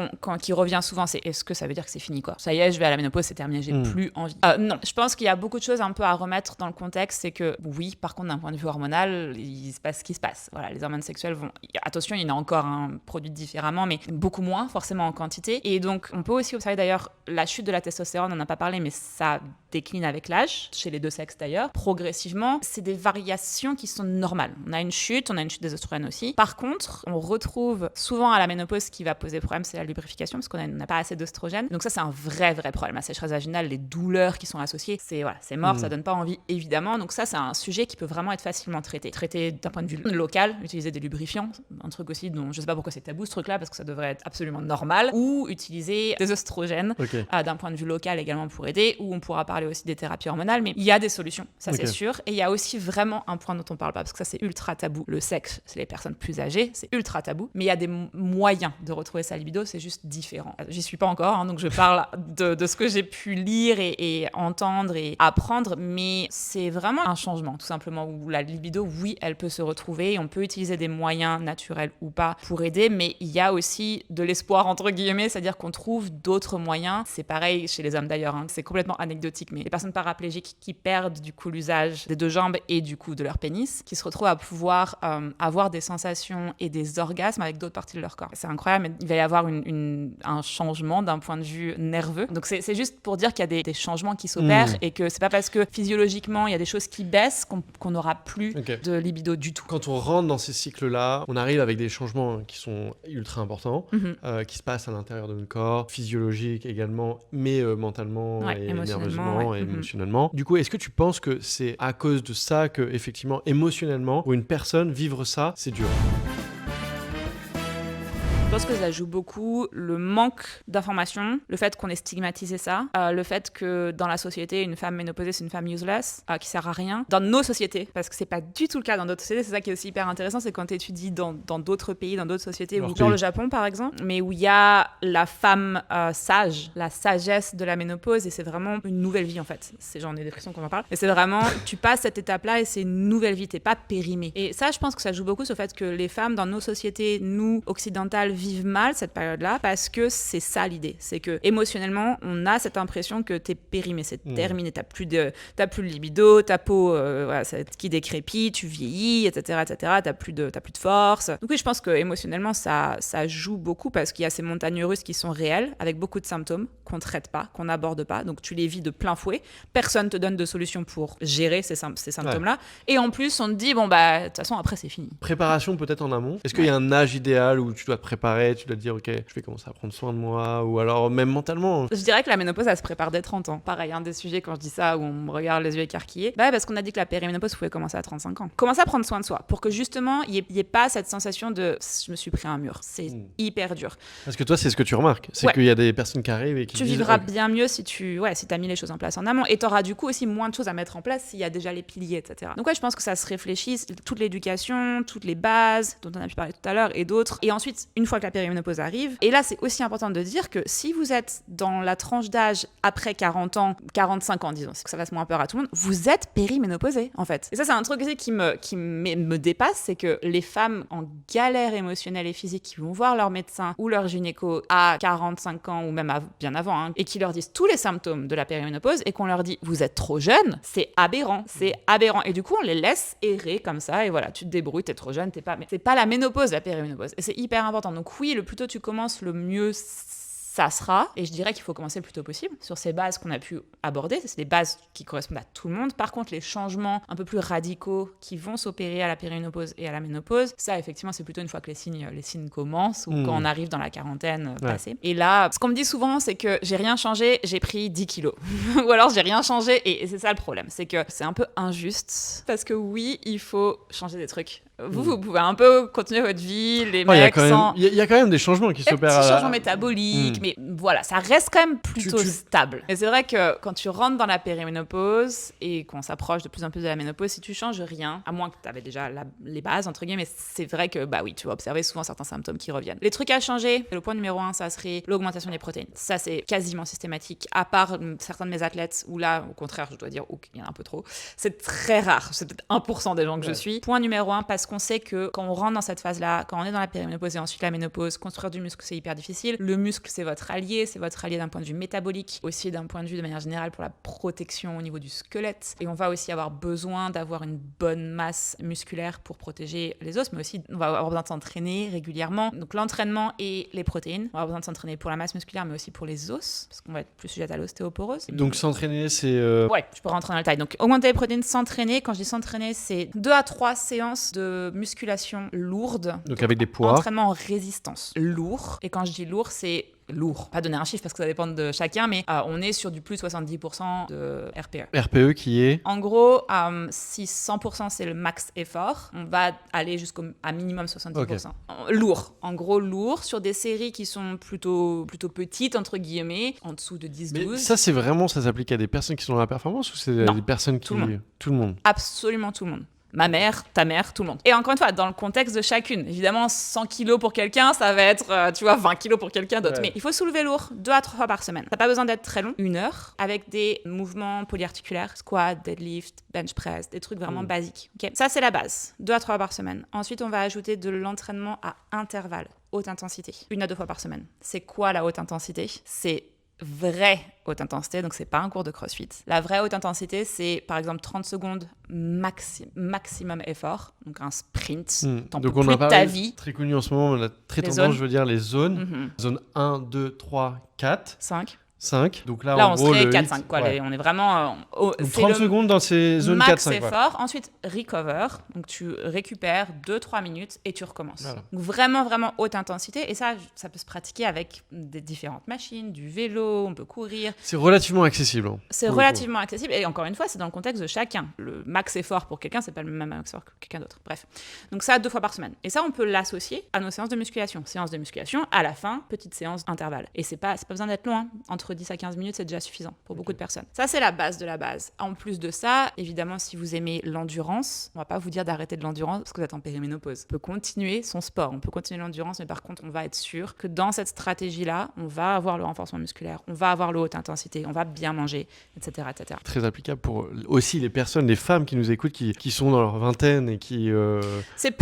qui revient souvent, c'est est-ce que ça veut dire que c'est fini quoi ? Ça y est, je vais à la ménopause, c'est terminé, j'ai plus envie. Non, je pense qu'il y a beaucoup de choses un peu à remettre dans le contexte, c'est que oui, par contre d'un point de vue hormonal, il se passe ce qui se passe. Voilà, les hormones sexuelles vont attention, il y en a encore produit différemment mais beaucoup moins forcément en quantité et donc on peut aussi observer d'ailleurs la chute de la testostérone, on n'en a pas parlé mais ça décline avec l'âge, chez les deux sexes d'ailleurs, progressivement. C'est des variations qui sont normales. On a une chute des oestrogènes aussi. Par contre, on retrouve souvent à la ménopause ce qui va poser problème, c'est la lubrification, parce qu'on n'a pas assez d'oestrogènes. Donc ça, c'est un vrai problème. La sécheresse vaginale, les douleurs qui sont associées, c'est mort, ça donne pas envie, évidemment. Donc ça, c'est un sujet qui peut vraiment être facilement traité. Traité d'un point de vue local, utiliser des lubrifiants, un truc aussi dont je sais pas pourquoi c'est tabou ce truc-là, parce que ça devrait être absolument normal, ou utiliser des oestrogènes d'un point de vue local également pour aider, ou on pourra parler aussi des thérapies hormonales, mais il y a des solutions, ça c'est sûr. Et il y a aussi vraiment un point dont on parle pas, parce que ça c'est ultra tabou. Le sexe, c'est les personnes plus âgées, c'est ultra tabou, mais il y a des moyens de retrouver sa libido, c'est juste différent. J'y suis pas encore, donc je parle de ce que j'ai pu lire et entendre et apprendre, mais c'est vraiment un changement, tout simplement, où la libido, oui, elle peut se retrouver, on peut utiliser des moyens naturels ou pas pour aider, mais il y a aussi de l'espoir, entre guillemets, c'est-à-dire qu'on trouve d'autres moyens. C'est pareil chez les hommes d'ailleurs, c'est complètement anecdotique, mais les personnes paraplégiques qui perdent du coup l'usage des 2 jambes et du coup de leur pénis, qui se retrouvent à pouvoir avoir des sensations et des orgasmes avec d'autres parties de leur corps. C'est incroyable, mais il va y avoir un changement d'un point de vue nerveux. Donc c'est juste pour dire qu'il y a des changements qui s'opèrent et que c'est pas parce que physiologiquement il y a des choses qui baissent qu'on n'aura plus de libido du tout. Quand on rentre dans ces cycles-là, on arrive avec des changements qui sont ultra importants, qui se passent à l'intérieur de notre corps, physiologiques également, mais mentalement et nerveusement et émotionnellement. Du coup, est-ce que tu penses que c'est à cause de ça que, effectivement, émotionnellement, pour une personne, vivre ça, c'est dur? Je pense que ça joue beaucoup le manque d'informations, le fait qu'on ait stigmatisé ça, le fait que dans la société, une femme ménopausée, c'est une femme useless, qui sert à rien. Dans nos sociétés, parce que c'est pas du tout le cas dans d'autres sociétés, c'est ça qui est aussi hyper intéressant, c'est quand tu étudies dans d'autres pays, dans d'autres sociétés, genre le Japon par exemple, mais où il y a la femme sage, la sagesse de la ménopause, et c'est vraiment une nouvelle vie en fait. J'en ai des frissons quand on en parle, mais c'est vraiment, tu passes cette étape-là et c'est une nouvelle vie, t'es pas périmée. Et ça, je pense que ça joue beaucoup sur le fait que les femmes dans nos sociétés, nous, occidentales, vivent mal cette période-là parce que c'est ça l'idée. C'est que émotionnellement, on a cette impression que t'es périmé, c'est terminé, t'as plus de libido, ta peau qui décrépit, tu vieillis, etc., t'as plus de force. Donc oui, je pense que émotionnellement ça joue beaucoup parce qu'il y a ces montagnes russes qui sont réelles avec beaucoup de symptômes qu'on traite pas, qu'on n'aborde pas, donc tu les vis de plein fouet. Personne te donne de solution pour gérer ces symptômes-là. Et en plus, on te dit bon bah de toute façon après c'est fini. Préparation peut-être en amont. Est-ce qu'il y a un âge idéal où tu dois te préparer, tu dois te dire ok, je vais commencer à prendre soin de moi, ou alors même mentalement? Je dirais que la ménopause, elle se prépare dès 30 ans. Pareil, un des sujets quand je dis ça où on me regarde les yeux écarquillés, parce qu'on a dit que la périménopause pouvait commencer à 35 ans. Commencer à prendre soin de soi pour que justement il y ait pas cette sensation de je me suis pris un mur. C'est hyper dur. Parce que toi, c'est ce que tu remarques, c'est qu'il y a des personnes qui arrivent et qui tu disent, vivras bien mieux si t'as mis les choses en place en amont, et t'auras du coup aussi moins de choses à mettre en place s'il y a déjà les piliers, etc. Donc je pense que ça se réfléchit, toute l'éducation, toutes les bases dont on a pu parler tout à l'heure et d'autres, et ensuite une fois que la périménopause arrive. Et là, c'est aussi important de dire que si vous êtes dans la tranche d'âge après 40 ans, 45 ans, disons, c'est que ça fasse moins peur à tout le monde, vous êtes périménopausée, en fait. Et ça, c'est un truc aussi qui me dépasse, c'est que les femmes en galère émotionnelle et physique qui vont voir leur médecin ou leur gynéco à 45 ans ou même bien avant, et qui leur disent tous les symptômes de la périménopause et qu'on leur dit vous êtes trop jeune, c'est aberrant. Et du coup, on les laisse errer comme ça, et voilà, tu te débrouilles, t'es trop jeune, mais c'est pas la ménopause, la périménopause. Et c'est hyper important. Donc oui, le plus tôt tu commences, le mieux ça sera. Et je dirais qu'il faut commencer le plus tôt possible sur ces bases qu'on a pu aborder. C'est des bases qui correspondent à tout le monde. Par contre, les changements un peu plus radicaux qui vont s'opérer à la périménopause et à la ménopause, ça, effectivement, c'est plutôt une fois que les signes commencent ou quand on arrive dans la quarantaine passée. Et là, ce qu'on me dit souvent, c'est que j'ai rien changé, j'ai pris 10 kilos. Ou alors, j'ai rien changé. Et c'est ça le problème. C'est que c'est un peu injuste. Parce que oui, il faut changer des trucs. Vous pouvez un peu continuer votre vie, les mecs sans... Il y a quand même des changements qui s'opèrent. Des changements métaboliques, mais voilà, ça reste quand même plutôt stable. Et c'est vrai que quand tu rentres dans la périménopause et qu'on s'approche de plus en plus de la ménopause, si tu changes rien, à moins que tu avais déjà les bases, entre guillemets, c'est vrai que oui, tu vas observer souvent certains symptômes qui reviennent. Les trucs à changer, le point numéro 1, ça serait l'augmentation des protéines. Ça, c'est quasiment systématique, à part certains de mes athlètes, où là, au contraire, je dois dire qu'il y en a un peu trop. C'est très rare, c'est peut-être 1% des gens que je suis. Point numéro 1, parce qu'on sait que quand on rentre dans cette phase-là, quand on est dans la périménopause et ensuite la ménopause, construire du muscle, c'est hyper difficile. Le muscle, c'est votre allié d'un point de vue métabolique, aussi d'un point de vue de manière générale pour la protection au niveau du squelette. Et on va aussi avoir besoin d'avoir une bonne masse musculaire pour protéger les os, mais aussi on va avoir besoin de s'entraîner régulièrement. Donc l'entraînement et les protéines. On va avoir besoin de s'entraîner pour la masse musculaire, mais aussi pour les os, parce qu'on va être plus sujet à l'ostéoporose. Donc s'entraîner, c'est... Ouais, je peux rentrer dans le détail. Donc augmenter les protéines, s'entraîner. Quand je dis s'entraîner, c'est 2 à 3 séances de musculation lourde. Donc avec des poids. Entraînement en résistance lourd. Et quand je dis lourd, c'est lourd. Pas donner un chiffre parce que ça dépend de chacun, mais on est sur du plus 70% de RPE. RPE qui est... En gros, si 100% c'est le max effort, on va aller jusqu'à minimum 70%. Okay. Lourd. En gros, lourd sur des séries qui sont plutôt petites, entre guillemets, en dessous de 10-12. Mais ça, c'est vraiment, ça s'applique à des personnes qui sont dans la performance ou c'est des personnes qui... Tout le monde. Absolument tout le monde. Ma mère, ta mère, tout le monde. Et encore une fois, dans le contexte de chacune. Évidemment, 100 kilos pour quelqu'un, ça va être, 20 kilos pour quelqu'un d'autre. Ouais. Mais il faut soulever lourd 2 à 3 fois par semaine. Ça n'a pas besoin d'être très long, 1 heure, avec des mouvements polyarticulaires, squat, deadlift, bench press, des trucs vraiment basiques. Okay, ça, c'est la base. 2 à 3 fois par semaine. Ensuite, on va ajouter de l'entraînement à intervalles, haute intensité. 1 à 2 fois par semaine. C'est quoi la haute intensité ? C'est vraie haute intensité, donc c'est pas un cours de CrossFit. La vraie haute intensité, c'est par exemple 30 secondes maximum effort, donc un sprint, t'en peux Donc on plus a de ta parlé, vie. très connu en ce moment, on a très Les tendance, zones. je veux dire, les zones. Zone 1, 2, 3, 4, 5. 5. Donc là, Là, en on gros, serait le 4-5, quoi. ouais. On est vraiment... Donc c'est 30 le secondes dans ces zones max 4-5. effort. Ensuite, recover. Donc, tu récupères 2-3 minutes et tu recommences. Voilà. Donc, vraiment, vraiment haute intensité. Et ça peut se pratiquer avec des différentes machines, du vélo, on peut courir. C'est relativement accessible. C'est relativement accessible. Et encore une fois, c'est dans le contexte de chacun. Le max effort pour quelqu'un, c'est pas le même max effort que quelqu'un d'autre. Bref. Donc, ça, 2 fois par semaine. Et ça, on peut l'associer à nos séances de musculation. Séance de musculation, à la fin, petite séance intervalle. Et c'est pas besoin d'être long. Entre 10 à 15 minutes, c'est déjà suffisant pour beaucoup de personnes. Ça, c'est la base de la base. En plus de ça, évidemment, si vous aimez l'endurance, on va pas vous dire d'arrêter de l'endurance parce que vous êtes en périménopause. On peut continuer son sport, on peut continuer l'endurance, mais par contre, on va être sûr que dans cette stratégie-là, on va avoir le renforcement musculaire, on va avoir le haute intensité, on va bien manger, etc., etc. Très applicable pour aussi les personnes, les femmes qui nous écoutent, qui sont dans leur vingtaine et qui...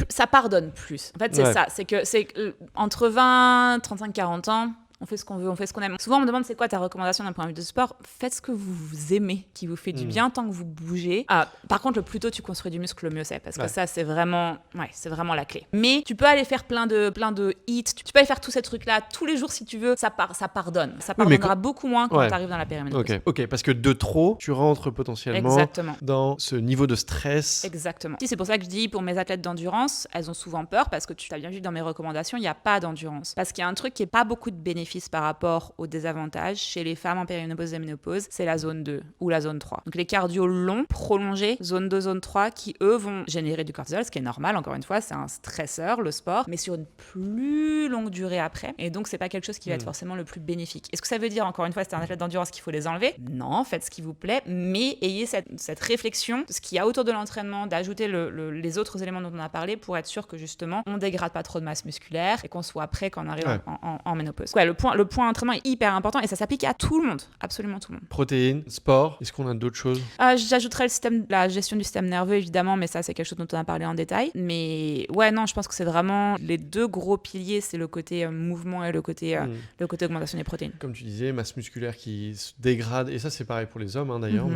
Ça pardonne plus. En fait, c'est ça. C'est que entre 20, 35, 40 ans, on fait ce qu'on veut, on fait ce qu'on aime. Souvent, on me demande c'est quoi ta recommandation d'un point de vue de sport. Faites ce que vous aimez, qui vous fait du bien tant que vous bougez. Par contre, le plus tôt tu construis du muscle, le mieux c'est. Parce que ça, c'est vraiment la clé. Mais tu peux aller faire plein de hits. Tu peux aller faire tous ces trucs-là tous les jours si tu veux. Ça pardonne. Ça pardonnera beaucoup moins quand tu arrives dans la périménopause. Ok, parce que de trop, tu rentres potentiellement dans ce niveau de stress. Exactement. C'est pour ça que je dis, pour mes athlètes d'endurance, elles ont souvent peur parce que tu as bien vu dans mes recommandations, il n'y a pas d'endurance. Parce qu'il y a un truc qui n'est pas beaucoup de bénéfices par rapport aux désavantages chez les femmes en périménopause et ménopause, c'est la zone 2 ou la zone 3. Donc les cardio longs, prolongés, zone 2, zone 3, qui eux vont générer du cortisol, ce qui est normal, encore une fois, c'est un stresseur, le sport, mais sur une plus longue durée après. Et donc c'est pas quelque chose qui va être forcément le plus bénéfique. Est-ce que ça veut dire, encore une fois, c'est un athlète d'endurance qu'il faut les enlever? Non, faites ce qui vous plaît, mais ayez cette réflexion de ce qu'il y a autour de l'entraînement, d'ajouter les autres éléments dont on a parlé pour être sûr que justement on dégrade pas trop de masse musculaire et qu'on soit prêt quand on arrive en ménopause. Le point entraînement est hyper important et ça s'applique à tout le monde, absolument tout le monde. Protéines, sport, est-ce qu'on a d'autres choses? J'ajouterais la gestion du système nerveux évidemment, mais ça c'est quelque chose dont on a parlé en détail. Mais non, je pense que c'est vraiment les deux gros piliers, c'est le côté mouvement et le côté augmentation des protéines. Comme tu disais, masse musculaire qui se dégrade, et ça c'est pareil pour les hommes d'ailleurs,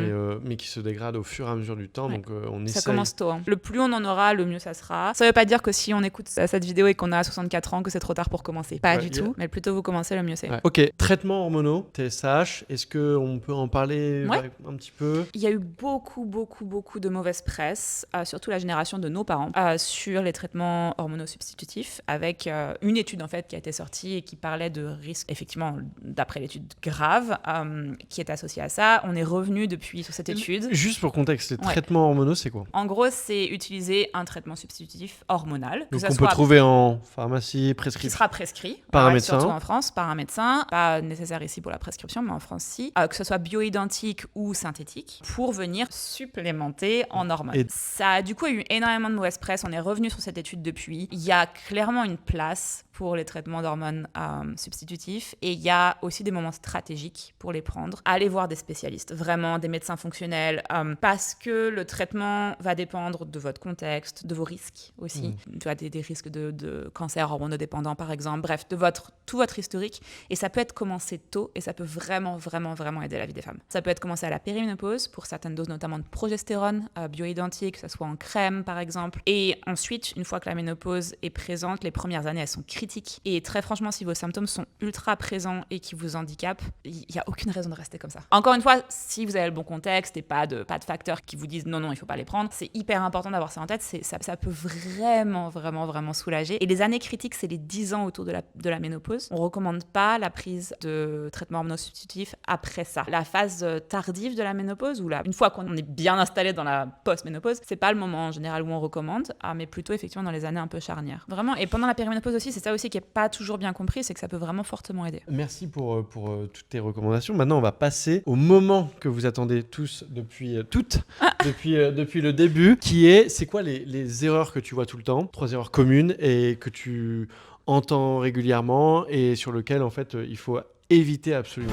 mais qui se dégrade au fur et à mesure du temps, donc on essaye. Ça commence tôt. Le plus on en aura, le mieux ça sera. Ça veut pas dire que si on écoute cette vidéo et qu'on a 64 ans, que c'est trop tard pour commencer. Pas du tout, mais plus tôt vous commencez, le mieux c'est. Ok, traitements hormonaux, TSH, est-ce qu'on peut en parler un petit peu? Il y a eu beaucoup de mauvaise presse, surtout la génération de nos parents, sur les traitements hormonaux substitutifs, avec une étude en fait qui a été sortie et qui parlait de risques, effectivement, d'après l'étude grave, qui est associée à ça. On est revenu depuis sur cette étude. Juste pour contexte, les traitements hormonaux, c'est quoi? En gros, c'est utiliser un traitement substitutif hormonal. Donc on peut trouver en pharmacie, prescrit. Qui sera prescrit par un médecin. Surtout en France, par un médecin. Pas nécessaire ici pour la prescription, mais en France, si. Que ce soit bioidentique ou synthétique, pour venir supplémenter en hormones. Ça a du coup eu énormément de mauvaise presse. On est revenu sur cette étude depuis. Il y a clairement une place pour les traitements d'hormones substitutifs et il y a aussi des moments stratégiques pour les prendre. Allez voir des spécialistes, vraiment des médecins fonctionnels, parce que le traitement va dépendre de votre contexte, de vos risques aussi. Tu as des risques de cancer hormonodépendant par exemple, bref, de tout votre historique, et ça peut être commencé tôt et ça peut vraiment aider la vie des femmes. Ça peut être commencé à la périménopause pour certaines doses, notamment de progestérone bioidentique, que ce soit en crème par exemple, et ensuite une fois que la ménopause est présente, les premières années elles sont critiques. Et très franchement, si vos symptômes sont ultra présents et qui vous handicapent, il n'y a aucune raison de rester comme ça. Encore une fois, si vous avez le bon contexte et pas de facteurs qui vous disent non, il ne faut pas les prendre, c'est hyper important d'avoir ça en tête. Ça peut vraiment soulager. Et les années critiques, c'est les 10 ans autour de la ménopause. On ne recommande pas la prise de traitement hormonosubstitutif après ça. La phase tardive de la ménopause, ou une fois qu'on est bien installé dans la post-ménopause, c'est pas le moment en général où on recommande, mais plutôt effectivement dans les années un peu charnières. Vraiment, et pendant la périménopause aussi, c'est ça aussi qui n'est pas toujours bien compris, c'est que ça peut vraiment fortement aider. Merci pour toutes tes recommandations. Maintenant, on va passer au moment que vous attendez tous depuis le début, qui est, c'est quoi les erreurs que tu vois tout le temps, 3 erreurs communes et que tu entends régulièrement et sur lesquelles, en fait, il faut éviter absolument.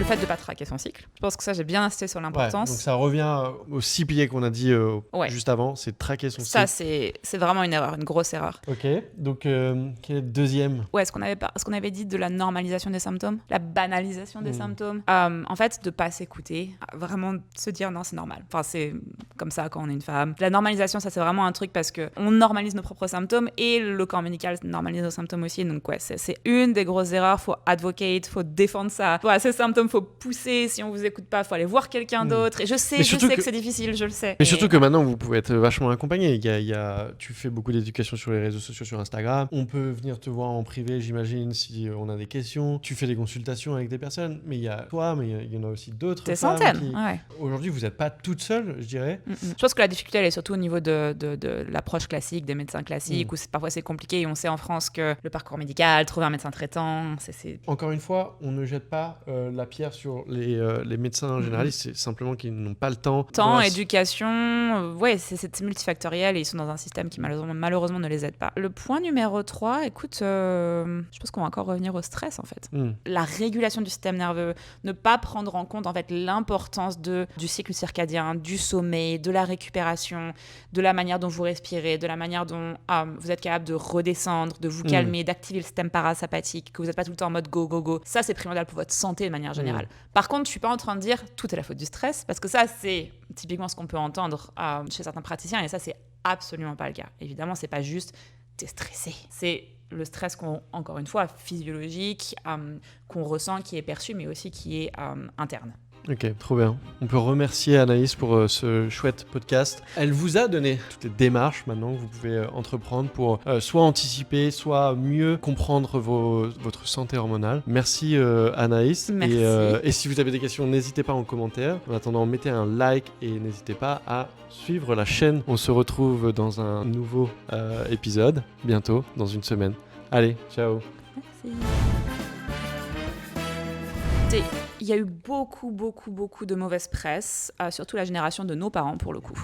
Le fait de ne pas traquer son cycle. Je pense que ça, j'ai bien insisté sur Ouais, l'importance. donc ça revient aux 6 piliers qu'on a dit Ouais. juste avant, c'est traquer son Ça, cycle. c'est vraiment une erreur, une grosse erreur. Ok, donc quel est le deuxième? Ouais, ce qu'on avait dit de la normalisation des symptômes, la banalisation des Mm. symptômes. En fait, de pas s'écouter, vraiment se dire non, c'est normal. Enfin, c'est comme ça quand on est une femme. La normalisation, ça c'est vraiment un truc parce que on normalise nos propres symptômes et le corps médical normalise nos symptômes aussi. Donc ouais, c'est une des grosses erreurs. Faut advocate, faut défendre ça. Voilà, ces symptômes, faut pousser. Si on vous écoute pas, faut aller voir quelqu'un d'autre. Et je sais que c'est difficile, je le sais. Mais surtout que maintenant, vous pouvez être vachement accompagné. Tu fais beaucoup d'éducation sur les réseaux sociaux, sur Instagram. On peut venir te voir en privé, j'imagine, si on a des questions. Tu fais des consultations avec des personnes. Mais il y a toi, mais il y en a aussi d'autres. Des femmes centaines, ouais. Aujourd'hui, vous n'êtes pas toute seule, je dirais. Je pense que la difficulté, elle est surtout au niveau de l'approche classique, des médecins classiques, où parfois c'est compliqué et on sait en France que le parcours médical, trouver un médecin traitant, c'est... Encore une fois, on ne jette pas la pierre sur les médecins généralistes, c'est simplement qu'ils n'ont pas le temps. Éducation, ouais, c'est multifactoriel et ils sont dans un système qui malheureusement ne les aide pas. Le point numéro 3, écoute, je pense qu'on va encore revenir au stress en fait. La régulation du système nerveux, ne pas prendre en compte en fait l'importance du cycle circadien, du sommeil, de la récupération, de la manière dont vous respirez, de la manière dont vous êtes capable de redescendre, de vous calmer, d'activer le système parasympathique, que vous n'êtes pas tout le temps en mode go, go, go. Ça, c'est primordial pour votre santé de manière générale. Par contre, je suis pas en train de dire tout est la faute du stress, parce que ça, c'est typiquement ce qu'on peut entendre chez certains praticiens, et ça, c'est absolument pas le cas. Évidemment, c'est pas juste t'es stressé. C'est le stress encore une fois, physiologique, qu'on ressent, qui est perçu, mais aussi qui est interne. Ok, trop bien. On peut remercier Anaïs pour ce chouette podcast. Elle vous a donné toutes les démarches maintenant que vous pouvez entreprendre pour soit anticiper, soit mieux comprendre votre santé hormonale. Merci Anaïs. Merci. Et si vous avez des questions, n'hésitez pas en commentaire. En attendant, mettez un like et n'hésitez pas à suivre la chaîne. On se retrouve dans un nouveau épisode, bientôt, dans une semaine. Allez, ciao. Merci. Il y a eu beaucoup de mauvaise presse, surtout la génération de nos parents pour le coup.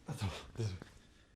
Attends, désolé.